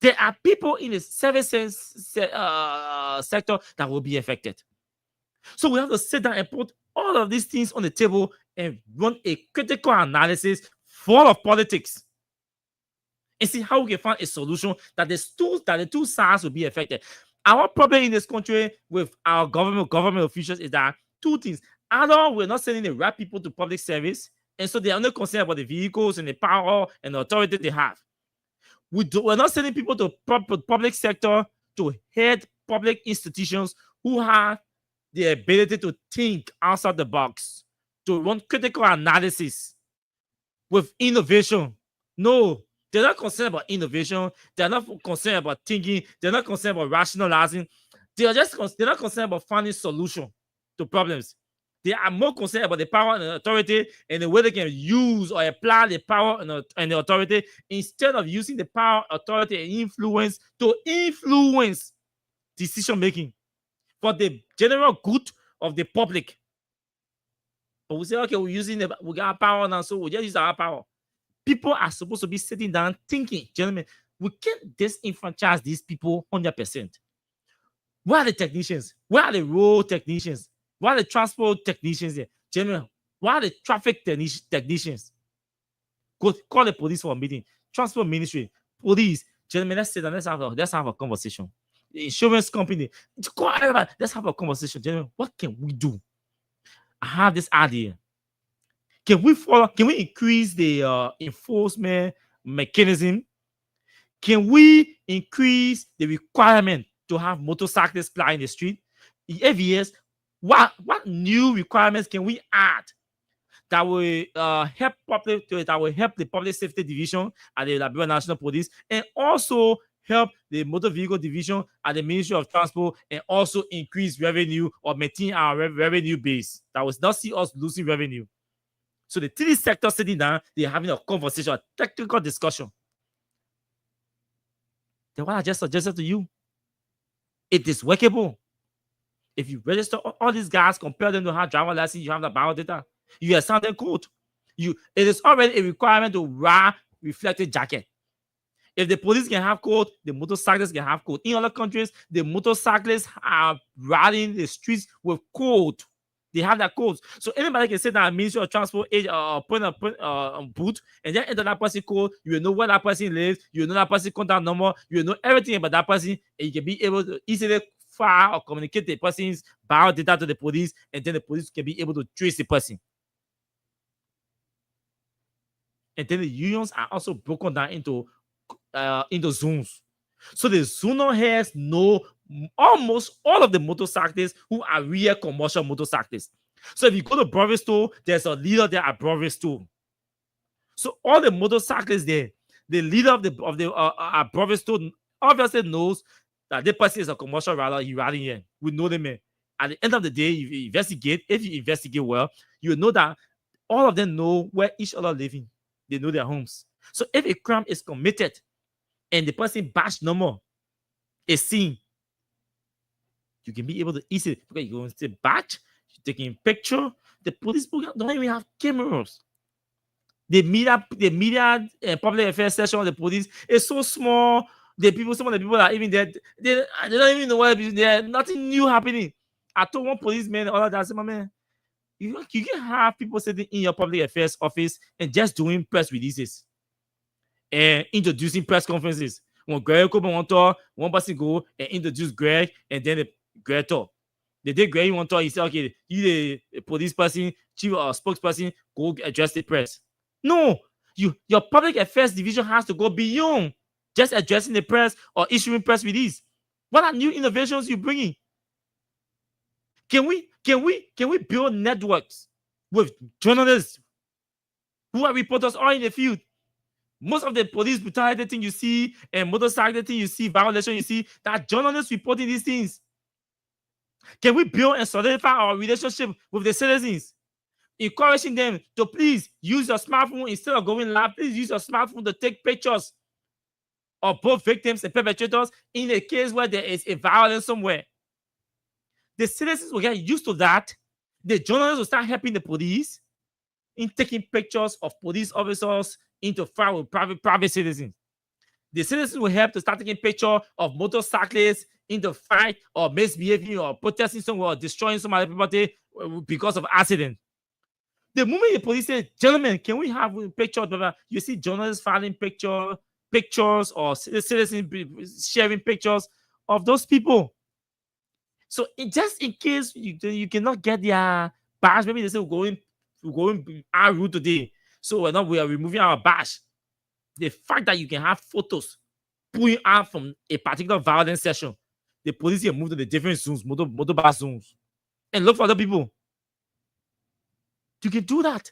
There are people in the services sector that will be affected. So we have to sit down and put all of these things on the table and run a critical analysis full of politics and see how we can find a solution that the two sides will be affected. Our problem in this country with our government officials is that two things. Either we're not sending the right people to public service, and so they are not concerned about the vehicles and the power and the authority they have. We're not sending people to public sector to head public institutions who have the ability to think outside the box, to run critical analysis with innovation. No, they're not concerned about innovation. They're not concerned about thinking. They're not concerned about rationalizing. They're not concerned about finding solution to problems. They are more concerned about the power and the authority and the way they can use or apply the power and the authority instead of using the power, authority, and influence to influence decision making for the general good of the public. But we say, okay, we got power now, so we just use our power. People are supposed to be sitting down thinking, gentlemen, we can't disenfranchise these people 100%. Where are the technicians? Where are the road technicians? Why are the transport technicians here? Gentlemen, why are the traffic technicians? Call the police for a meeting. Transport ministry, police. Gentlemen, let's sit down. Let's have a conversation. The insurance company, call everybody. Let's have a conversation. Gentlemen, what can we do? I have this idea. Can we increase the enforcement mechanism? Can we increase the requirement to have motorcyclists fly in the street? If yes, what new requirements can we add that will help the public safety division at the Liberia National Police and also help the motor vehicle division at the Ministry of Transport and also increase revenue or maintain our revenue base that will not see us losing revenue? So the three sectors sitting down, they're having a conversation, a technical discussion. Then what I just suggested to you, it is workable. If you register all these guys, compare them to have driver license, you have the biodata, you have sounding code. It is already a requirement to wear reflective jacket. If the police can have code, the motorcyclists can have code. In other countries, the motorcyclists are riding the streets with code. They have that codes. So anybody can sit down and Ministry of Transport put a boot and then enter that person code. You will know where that person lives. You will know that person contact number. You will know everything about that person, and you can be able to easily file or communicate the person's biodata to the police, and then the police can be able to trace the person. And then the unions are also broken down into zones. So the zonal heads know almost all of the motorcyclists who are real commercial motorcyclists. So if you go to Brownsville, there's a leader there at Brownsville. So all the motorcyclists there, the leader of the Brownsville obviously knows that this person is a commercial rider. He's riding here. We know them. At the end of the day, if you investigate well, you will know that all of them know where each other living. They know their homes. So if a crime is committed and the person batch number is seen, you can be able to easily, because you're going to say batch, you're taking a picture. The police don't even have cameras. The media public affairs section of the police is so small. Some of the people that are even there, they don't even know what there's nothing new happening. I told one policeman the other day, I said, my man, you can have people sitting in your public affairs office and just doing press releases and introducing press conferences. When Greg come on talk, one person go and introduce Greg, and then Greg talk. The day Greg want to talk, he said, okay, you the police person, chief or spokesperson, go address the press. No, your public affairs division has to go beyond just addressing the press or issuing press release. What are new innovations you bringing? Can we build networks with journalists Who are reporters all in the field? Most of the police brutality thing you see and motorcycle thing you see, violation you see, that journalists reporting these things. Can we build and solidify our relationship with the citizens? Encouraging them to please use your smartphone instead of going live. Please use your smartphone to take pictures of both victims and perpetrators in a case where there is a violence somewhere. The citizens will get used to that. The journalists will start helping the police in taking pictures of police officers into fight with private citizens. The citizens will help to start taking pictures of motorcyclists into fight or misbehaving or protesting somewhere or destroying some other property because of accident. The moment the police say, gentlemen, can we have a picture? You see journalists filing pictures or citizens sharing pictures of those people. So just in case you cannot get their badge, maybe they say we're going our route today. So we are removing our badge. The fact that you can have photos pulling out from a particular violence session, the police can move to the different zones, motorbike zones, and look for other people. You can do that.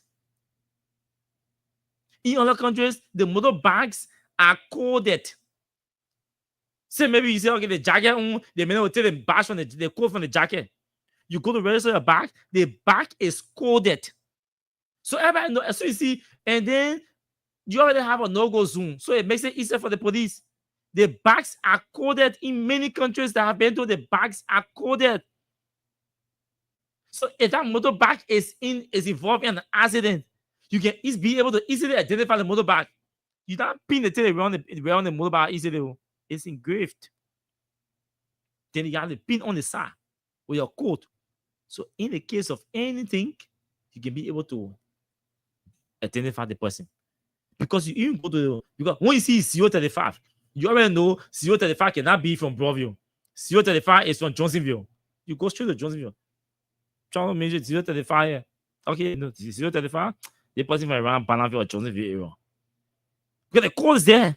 In other countries, the motorbikes are coded. Say maybe you say, okay, the jacket, they may not take the badge from the code from the jacket. You go to register your bag, the bag is coded. So everybody know, so you see, and then you already have a no-go zone. So it makes it easier for the police. The bags are coded in many countries that have been to, the bags are coded. So if that motorbike is involved in an accident, you can be able to easily identify the motorbike. You don't pin the tail around the motorbike easily. It's engraved. Then you have the pin on the side with your code. So in the case of anything, you can be able to identify the person. Because you even go to, because when you see 035, you already know 035 cannot be from Broadview. 035 is from Johnsonville. You go straight to Johnsonville. John Major 035. Okay, no, 035. The person from around Bannerville or Johnsonville area. Because the code is there.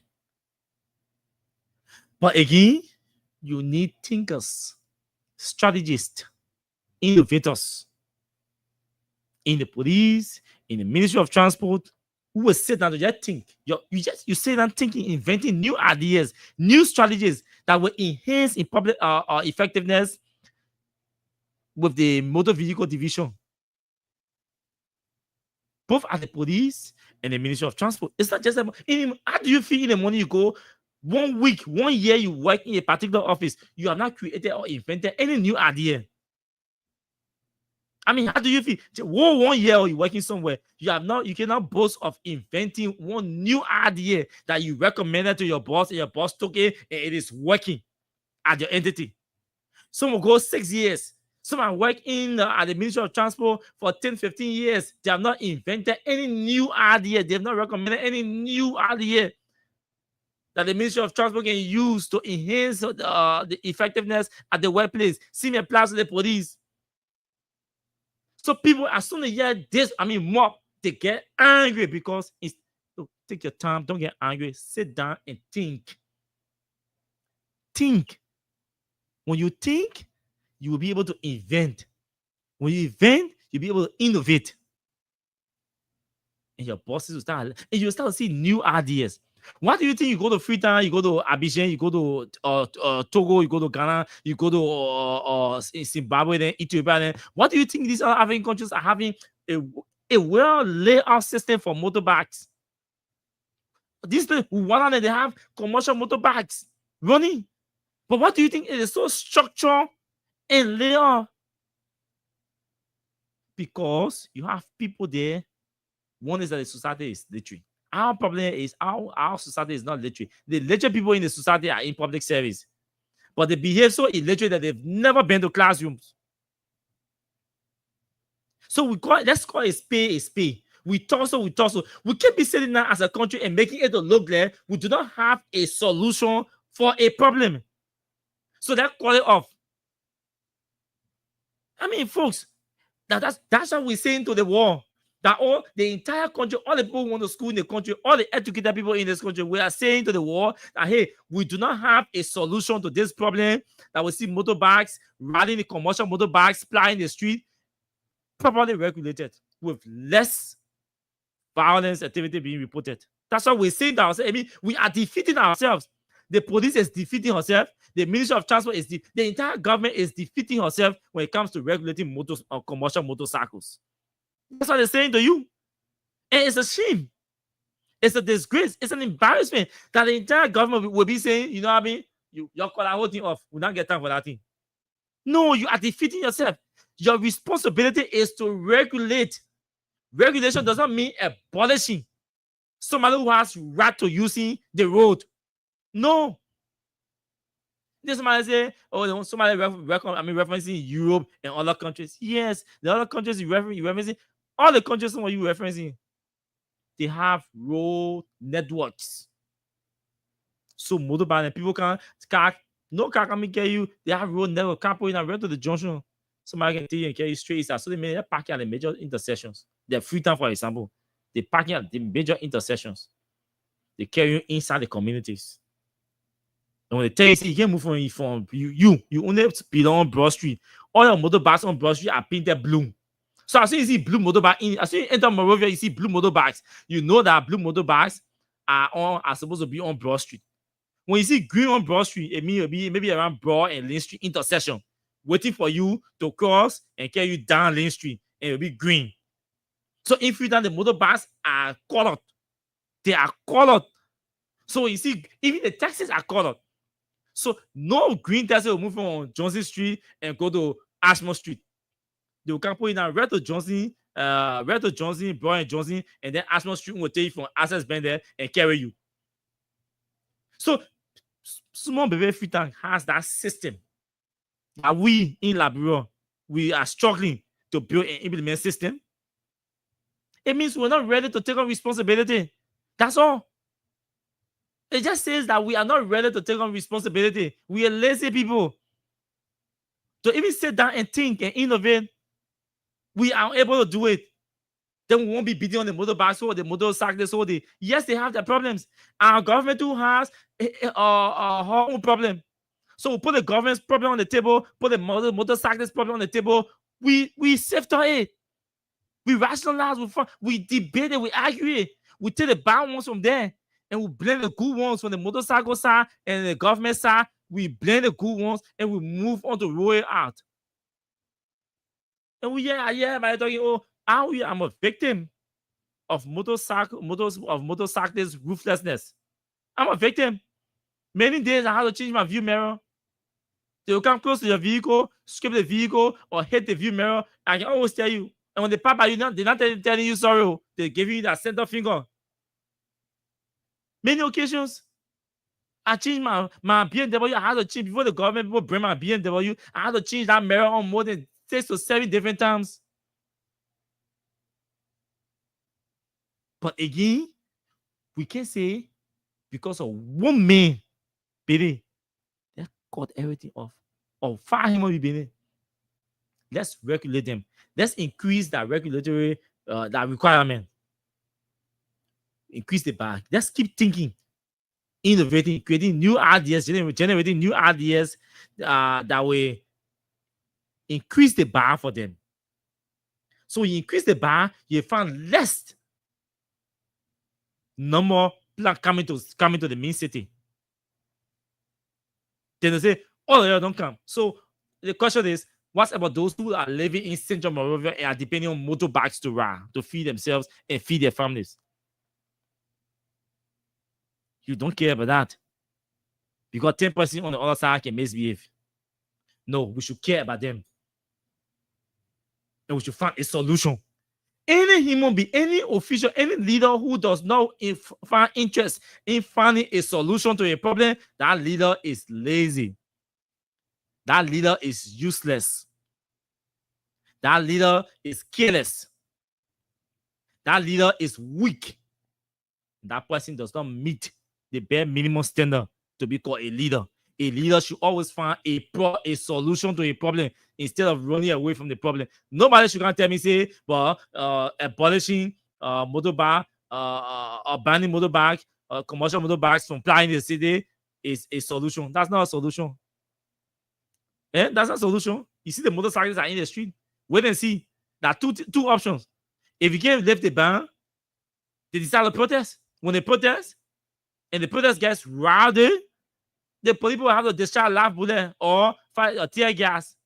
But again, you need thinkers, strategists, innovators in the police, in the Ministry of Transport, who will sit down to just think. You sit down thinking, inventing new ideas, new strategies that will enhance in public effectiveness with the motor vehicle division, both at the police and the Ministry of Transport. It's not just about, how do you feel in the morning you go 1 week, 1 year you work in a particular office, you have not created or invented any new idea? I mean, how do you feel? 1 year you're working somewhere, you cannot boast of inventing one new idea that you recommended to your boss and your boss took it and it is working at your entity. Some will go 6 years. Some are working at the Ministry of Transport for 10, 15 years. They have not invented any new idea. They have not recommended any new idea that the Ministry of Transport can use to enhance the effectiveness at the workplace. Same applies to the police. So people, as soon as you hear this, more, they get angry because take your time, don't get angry. Sit down and think. Think. When you think, you will be able to invent. When you invent, you'll be able to innovate. And your bosses will start, and you'll start to see new ideas. What do you think? You go to Freetown, you go to Abidjan, you go to Togo, you go to Ghana, you go to Zimbabwe, then Ethiopia. Then what do you think these other African countries are having a well laid out system for motorbikes? These people, they have commercial motorbikes running. But what do you think it is so structured and laid out? Because you have people there. One is that the society is literate. Our problem is our society is not literate. The literate people in the society are in public service, but they behave so illiterate that they've never been to classrooms. So let's call a spade a spade. We tussle. We can't be sitting down as a country and making it to look like we do not have a solution for a problem. So let's call it off. Folks, that's what we're saying to the world. That all the entire country, all the people who want to school in the country, all the educated people in this country, we are saying to the world that, hey, we do not have a solution to this problem. That we see motorbikes, riding the commercial motorbikes, plying the street, properly regulated with less violence activity being reported. That's why we're saying that ourselves. I mean, we are defeating ourselves. The police is defeating herself. The Ministry of Transport is the entire government is defeating herself when it comes to regulating motors or commercial motorcycles. That's what they're saying to you. And it's a shame. It's a disgrace. It's an embarrassment that the entire government will be saying, you know what I mean? You're calling that whole thing off. We don't get time for that thing. No, you are defeating yourself. Your responsibility is to regulate. Regulation does not mean abolishing somebody who has right to using the road. No. This somebody say, oh, somebody referencing Europe and other countries. Yes, the other countries you're referencing, all the countries you referencing, they have road networks. So motorbike and people no car can get you. They have road network. Can't put in a right to the junction. Somebody can take you and carry you straight. So they're parking at the major intersections. They're Freetown, for example. They're parking at the major intersections. They carry you inside the communities. And when they tell you, see, you can't move from you only belong on Broad Street. All your motorbikes on Broad Street are painted blue. So as soon as you see blue motorbike, as soon as you enter Monrovia, you see blue motorbikes. You know that blue motorbikes are supposed to be on Broad Street. When you see green on Broad Street, it means it'll be maybe around Broad and Lane Street intersection, waiting for you to cross and carry you down Lane Street, and it'll be green. So in Freetown, the motorbikes are colored. They are colored. So you see, even the taxis are colored. So no green taxi will move from Johnson Street and go to Ashmore Street. They will come put in a red to Johnson, Broad and Johnson, and then Ashmore Street will take you from Access Bank there and carry you. So small baby Freetown has that system. And we in Labrador, we are struggling to build and implement system. It means we're not ready to take on responsibility. That's all. It just says that we are not ready to take on responsibility. We are lazy people. To even sit down and think and innovate, we are able to do it. Then we won't be beating on the motorbikes or the motorcyclists or yes, they have their problems. Our government too has her own problem. So we put the government's problem on the table, put the motorcyclist problem on the table. We sift on it. We rationalize, we debate it, we argue it. We take the bad ones from there and we blend the good ones from the motorcycle side and the government side. We blend the good ones and we move on to roll it out. And by talking, I'm a victim of motorcyclist ruthlessness. I'm a victim. Many days I had to change my view mirror. They will come close to your vehicle, scrape the vehicle, or hit the view mirror. I can always tell you. And when they pass by you, they're not telling you sorry. They're giving you that center finger. Many occasions, I changed my BMW. I had to change before the government people bring my BMW. I had to change that mirror on more than 6 to 7 different times. But again, we can say because of one man, baby, they cut everything off. Or fire him or be. Let's regulate them. Let's increase that regulatory that requirement. Increase the bar. Let's keep thinking, innovating, creating new ideas, generating new ideas that will increase the bar for them. So you increase the bar, you find less number coming to the main city. Then they say, oh, yeah, don't come. So the question is, what about those who are living in Central Monrovia and are depending on motorbikes to run, to feed themselves and feed their families? You don't care about that. Because 10% on the other side can misbehave. No, we should care about them. And we should find a solution. Any human being, any official, any leader who does not find interest in finding a solution to a problem, that leader is lazy. That leader is useless. That leader is careless. That leader is weak. That person does not meet the bare minimum standard to be called a leader. A leader should always find a solution to a problem instead of running away from the problem. Nobody should tell me, say, well, abolishing motorbike, banning motorbike, commercial motorbikes from flying in the city is a solution. That's not a solution. That's not a solution. You see the motorcyclists are in the street. Wait and see. There are two options. If you can't lift the ban, They decide to protest. When they protest, and the protest gets rowdy, the police will have to discharge live bullet or fire or tear gas.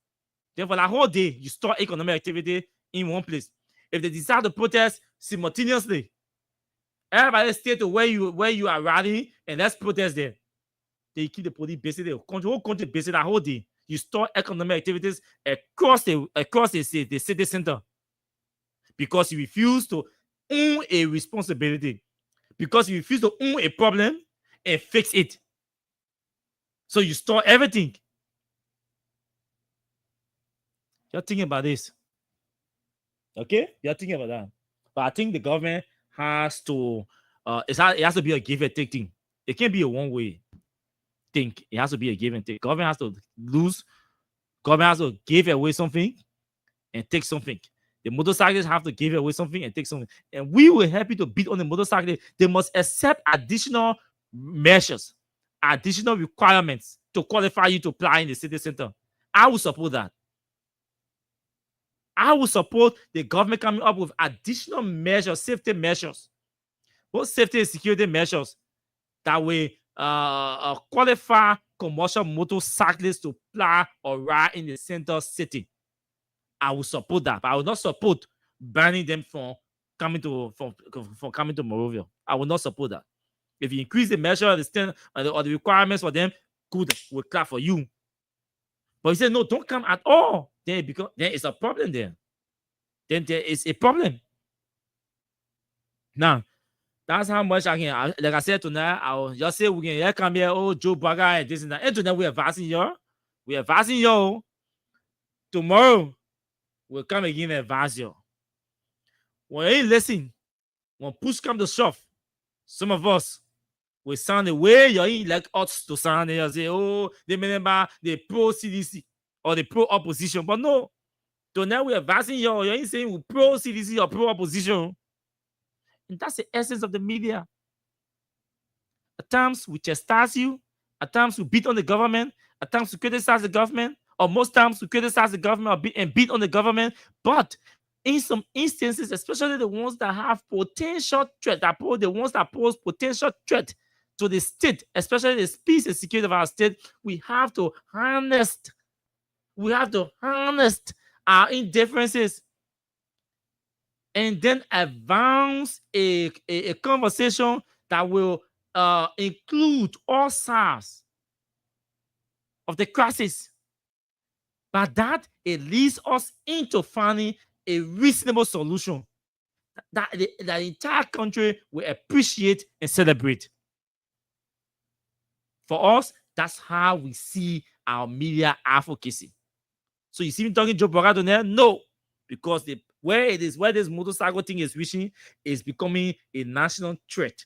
Then for that whole day, you stop economic activity in one place. If they decide to protest simultaneously, everybody stay to where you are rallying and let's protest there. They keep the police busy, the whole country busy that whole day. You stop economic activities across the city center because you refuse to own a responsibility, because you refuse to own a problem and fix it. So you store everything. You're thinking about this. Okay? You're thinking about that. But I think the government has to, it has to be a give and take thing. It can't be a one-way thing. It has to be a give and take. Government has to lose. Government has to give away something and take something. The motorcyclists have to give away something and take something. And we were happy to beat on the motorcyclists. They must accept additional measures, additional requirements to qualify you to apply in the city center. I will support that. I will support the government coming up with additional measures, safety measures, both safety and security measures that will qualify commercial motorcyclists to apply or ride in the center city. I will support that, but I will not support banning them from coming to Monrovia. I will not support that. If you increase the measure of the standard or the requirements for them, good, we'll clap for you. But he said, no, don't come at all. Then it's a problem there. Then there is a problem. Now, that's how much I can, like I said tonight, I'll just say we can come here, oh, Joe Burger and this and that. And tonight we are advancing you. We are advancing you. Tomorrow, we'll come again and advance you. When you listen, when push come to shove, some of us will sound the way you ain't like us to sound. They say, oh, they remember the pro-CDC or the pro-opposition. But no, tonight we are advancing you. You ain't saying we pro-CDC or pro-opposition. And that's the essence of the media. At times we chastise you. At times we beat on the government. At times we criticize the government. Or most times we criticize the government and beat on the government. But in some instances, especially the ones that have potential threat, the ones that pose potential threat to the state, especially the peace and security of our state, we have to harness our indifferences and then advance a conversation that will include all sides of the crisis. But that it leads us into finding a reasonable solution that the entire country will appreciate and celebrate. For us, that's how we see our media advocacy. So you see me talking Joe Burger there? No, because where this motorcycle thing is reaching is becoming a national threat.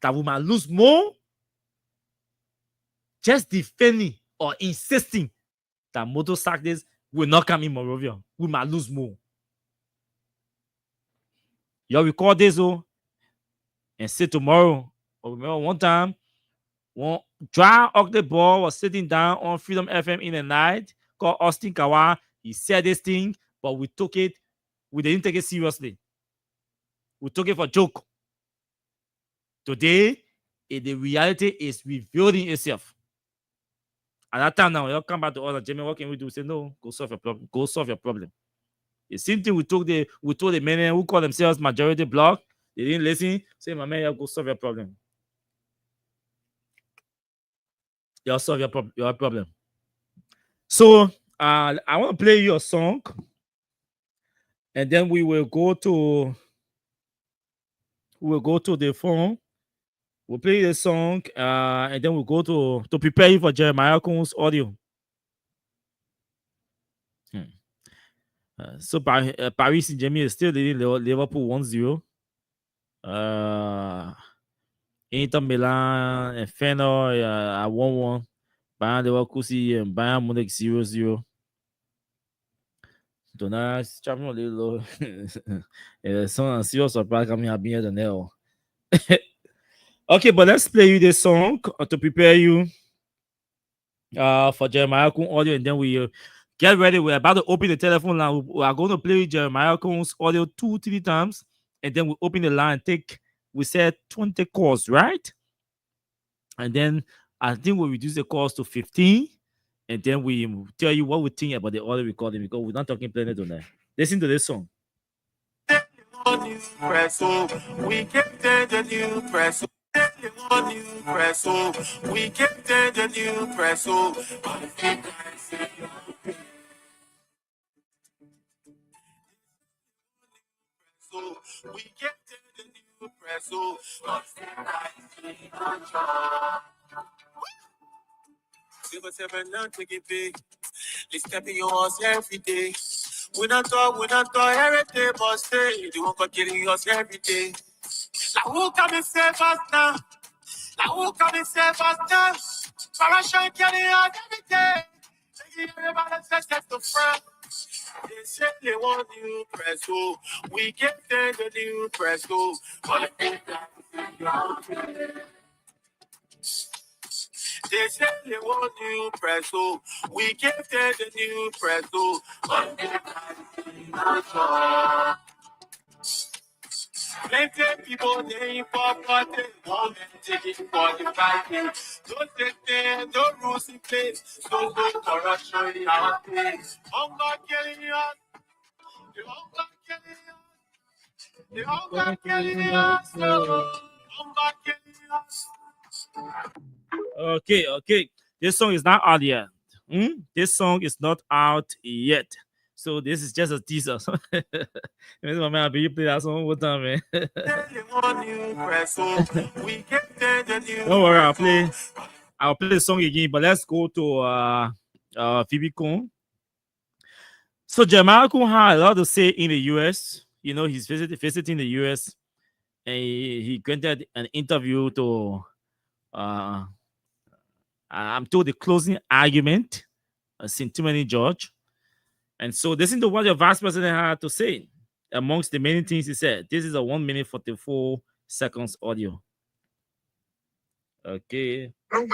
That we might lose more just defending or insisting that motorcyclists will not come in Monrovia. We might lose more. Y'all record this, and say tomorrow. Or remember one time, one dry ugly boy was sitting down on Freedom FM in the night called Austin Kawa. He said this thing, but we didn't take it seriously. We took it for a joke. Today, the reality is revealing itself. At that time now, you'll come back to us, Jimmy, what can we do? Say, no, go solve your problem. Go solve your problem. The same thing we told the men who call themselves majority bloc. They didn't listen. Say, my man, go solve your problem. You'll solve your problem. So, I want to play you a song. And then we will go to the phone. We'll play the song, and then we'll go to prepare you for Jeremiah Kuhn's audio. So Paris Saint-Germain is still leading Liverpool 1-0. Inter Milan and Feyenoord at 1-1. Bayern Leverkusen and Bayern Munich 0-0. Tonight, champion a little low. Some serious surprise coming up here than hell. Okay, but let's play you this song to prepare you for Jeremiah Kuhn audio, and then we get ready. We're about to open the telephone line. We are going to play Jeremiah Kuhn's audio 2-3 times, and then we open the line, we said 20 calls, right? And then I think we reduce the calls to 15, and then we tell you what we think about the other recording, because we're not talking planet tonight. Listen to this song. We get the new press. New press. We get the new press. We get the new press. Never to get big. Let's step in yours every day. We don't talk every day, but stay. You won't get yours every day. Now who come and save us now? Now who come and save us now? Parachute getting out every day. Taking everybody says that's the front. They say they want new press, oh. We get the new press, oh. They say they want new press, oh. We get the new press, oh. Plenty people name for party, one taking for the fighting. Don't sit there, no rules in place, no corruption in our place. Hunger killing us, the hunger killing us, the hunger killing us, hunger killing us. Okay. This song is not out yet. This song is not out yet. So this is just a teaser. My man, you play that song one time, man. Don't worry, I'll play the song again. But let's go to Phoebe Kong. So Jamal Kong had a lot to say in the US. You know, he's visiting the US, and he granted an interview to I'm told the closing argument, St. Timothy George. And so listen to what your vice president had to say. Amongst the many things he said, this is a 1 minute 44 seconds audio. Okay. So,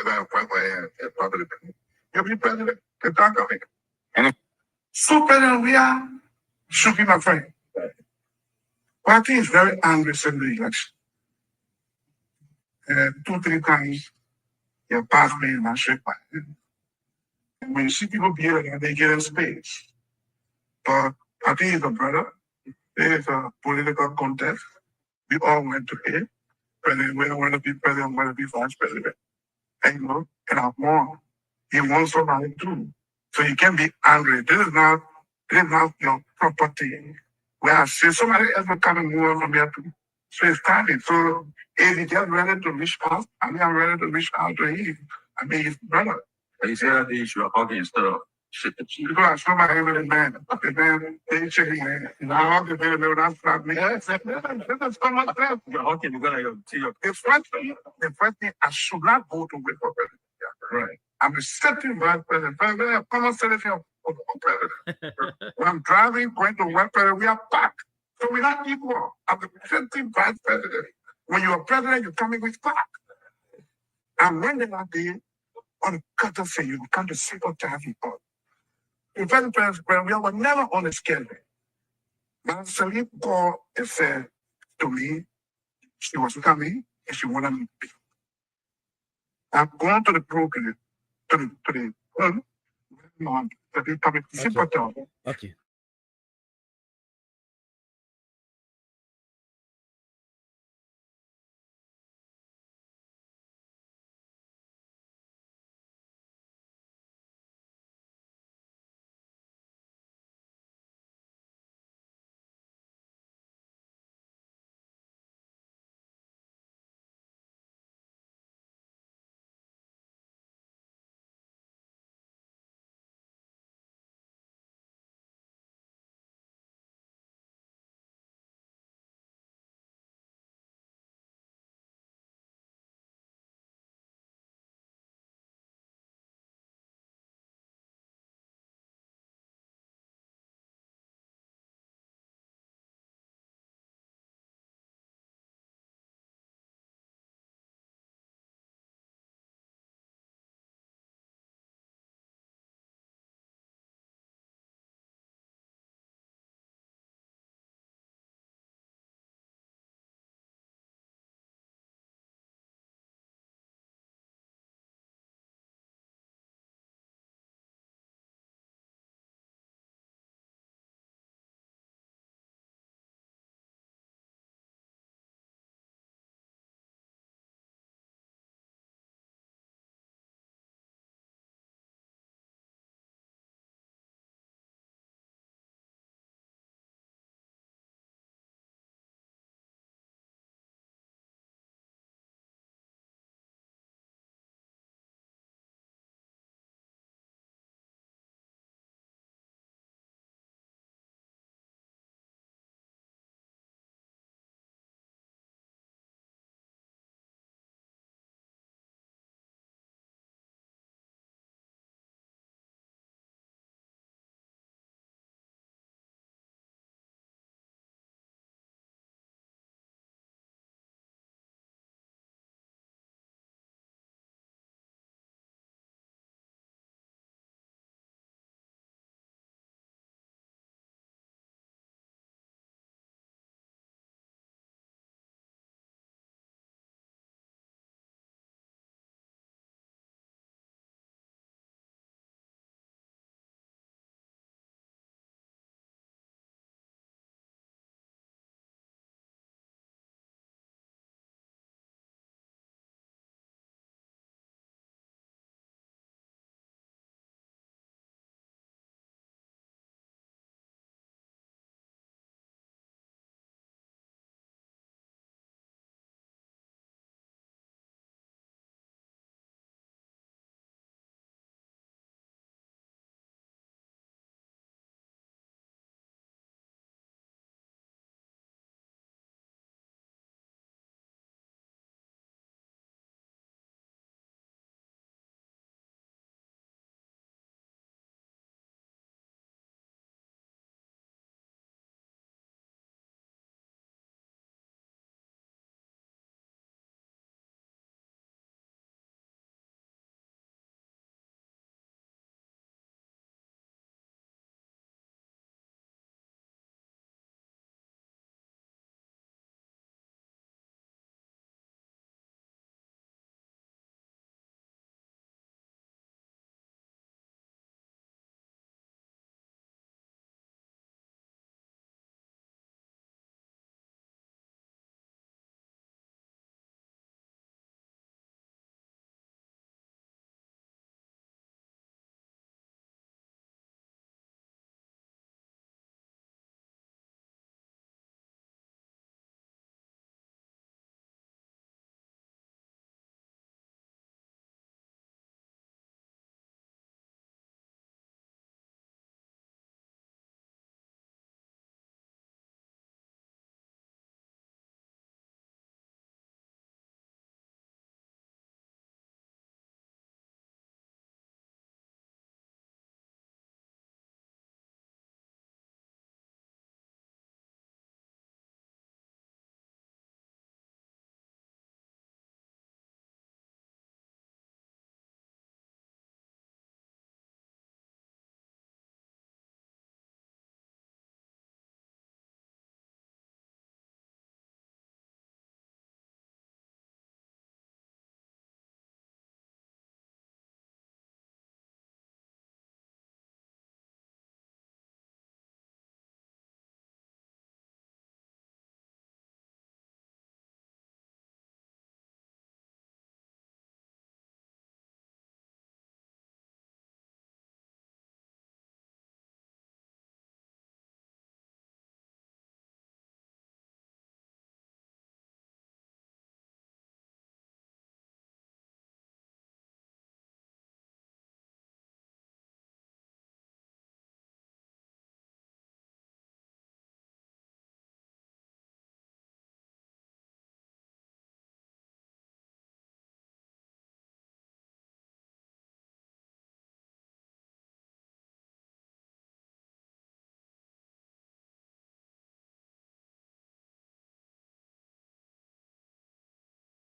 President, we are shooting my friend. Party is very angry in the election. 2-3 times, you passed me and I shook my head. And when you see people behaving, they get in space. But I think he's a brother. There is a political contest. We all went to it. President, we don't want to be president, we want to be vice president. And you know, and I won. He won somebody too. So you can't be angry. This is not your property. Where I see somebody else will come and move on from here too. So it's time. So if he just ready to reach out, I'm ready to reach out to him. I mean, his brother. He said that the issue of hockey and stuff. Because I saw my hand with the man. The man, they shaking hands. Now, the man, that's not me. That's so much left. Okay, you're going to see your. The first thing, I should not go to wait for president. Right. I'm a sitting vice president. President, come on, sit here for president. When I'm driving, going to work, president, we are packed. So we're not equal. I'm the sitting vice president. When you're president, you're coming with pack. And when they are there, on the courtesy, you come to see what to have you on. In fact, we were never on a schedule. But Celine called and said to me, she was coming and she wanted me to be. I'm going to the program, to the home. Okay.